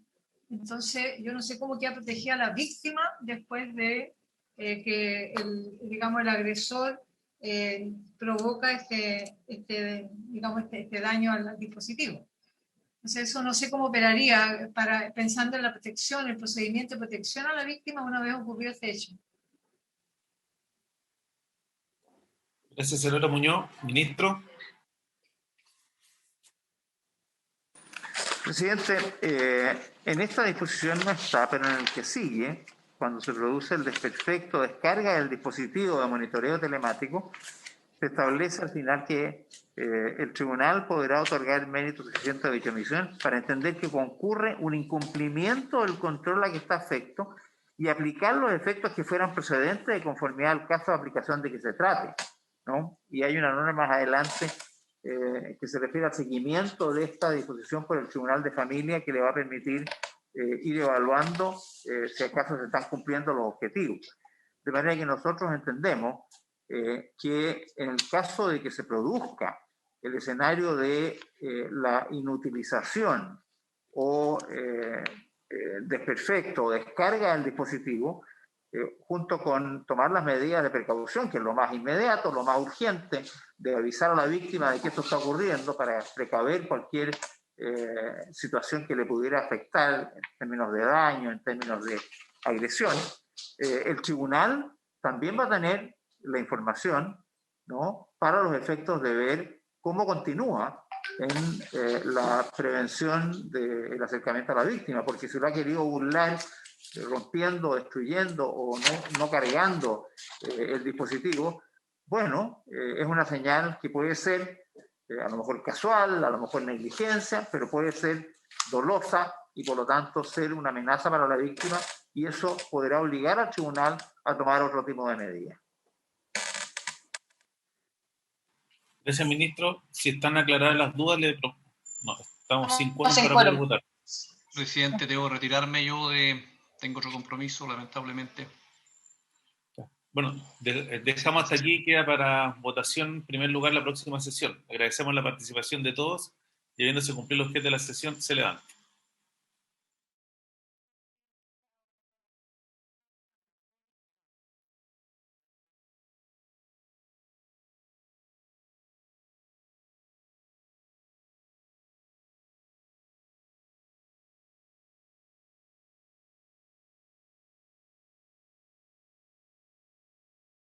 Entonces, yo no sé cómo queda protegida la víctima después de que el agresor provoca este daño al dispositivo. Entonces, eso no sé cómo operaría pensando en la protección, el procedimiento de protección a la víctima una vez ocurrido este hecho. Gracias, senadora Muñoz. Ministro. Presidente, en esta disposición no está, pero en el que sigue, cuando se produce el desperfecto descarga del dispositivo de monitoreo telemático, se establece al final que el tribunal podrá otorgar mérito suficiente de dicha omisión para entender que concurre un incumplimiento del control a que está afecto y aplicar los efectos que fueran procedentes de conformidad al caso de aplicación de que se trate, ¿no? Y hay una norma más adelante que se refiere al seguimiento de esta disposición por el Tribunal de Familia, que le va a permitir ir evaluando si acaso se están cumpliendo los objetivos. De manera que nosotros entendemos que en el caso de que se produzca el escenario de la inutilización o desperfecto o descarga del dispositivo, junto con tomar las medidas de precaución, que es lo más inmediato, lo más urgente, de avisar a la víctima de que esto está ocurriendo para precaver cualquier situación que le pudiera afectar en términos de daño, en términos de agresión. El tribunal también va a tener la información, ¿no?, para los efectos de ver cómo continúa en la prevención del acercamiento a la víctima, porque si lo ha querido burlar rompiendo, destruyendo o no cargando el dispositivo, bueno, es una señal que puede ser a lo mejor casual, a lo mejor negligencia, pero puede ser dolosa y por lo tanto ser una amenaza para la víctima, y eso podrá obligar al tribunal a tomar otro tipo de medidas. Gracias, ministro. Si están aclaradas las dudas, estamos sin quórum para poder votar. Presidente, debo retirarme yo tengo otro compromiso, lamentablemente. Bueno, dejamos hasta aquí, queda para votación en primer lugar la próxima sesión. Agradecemos la participación de todos y habiéndose cumplido el objeto de la sesión, se levanta.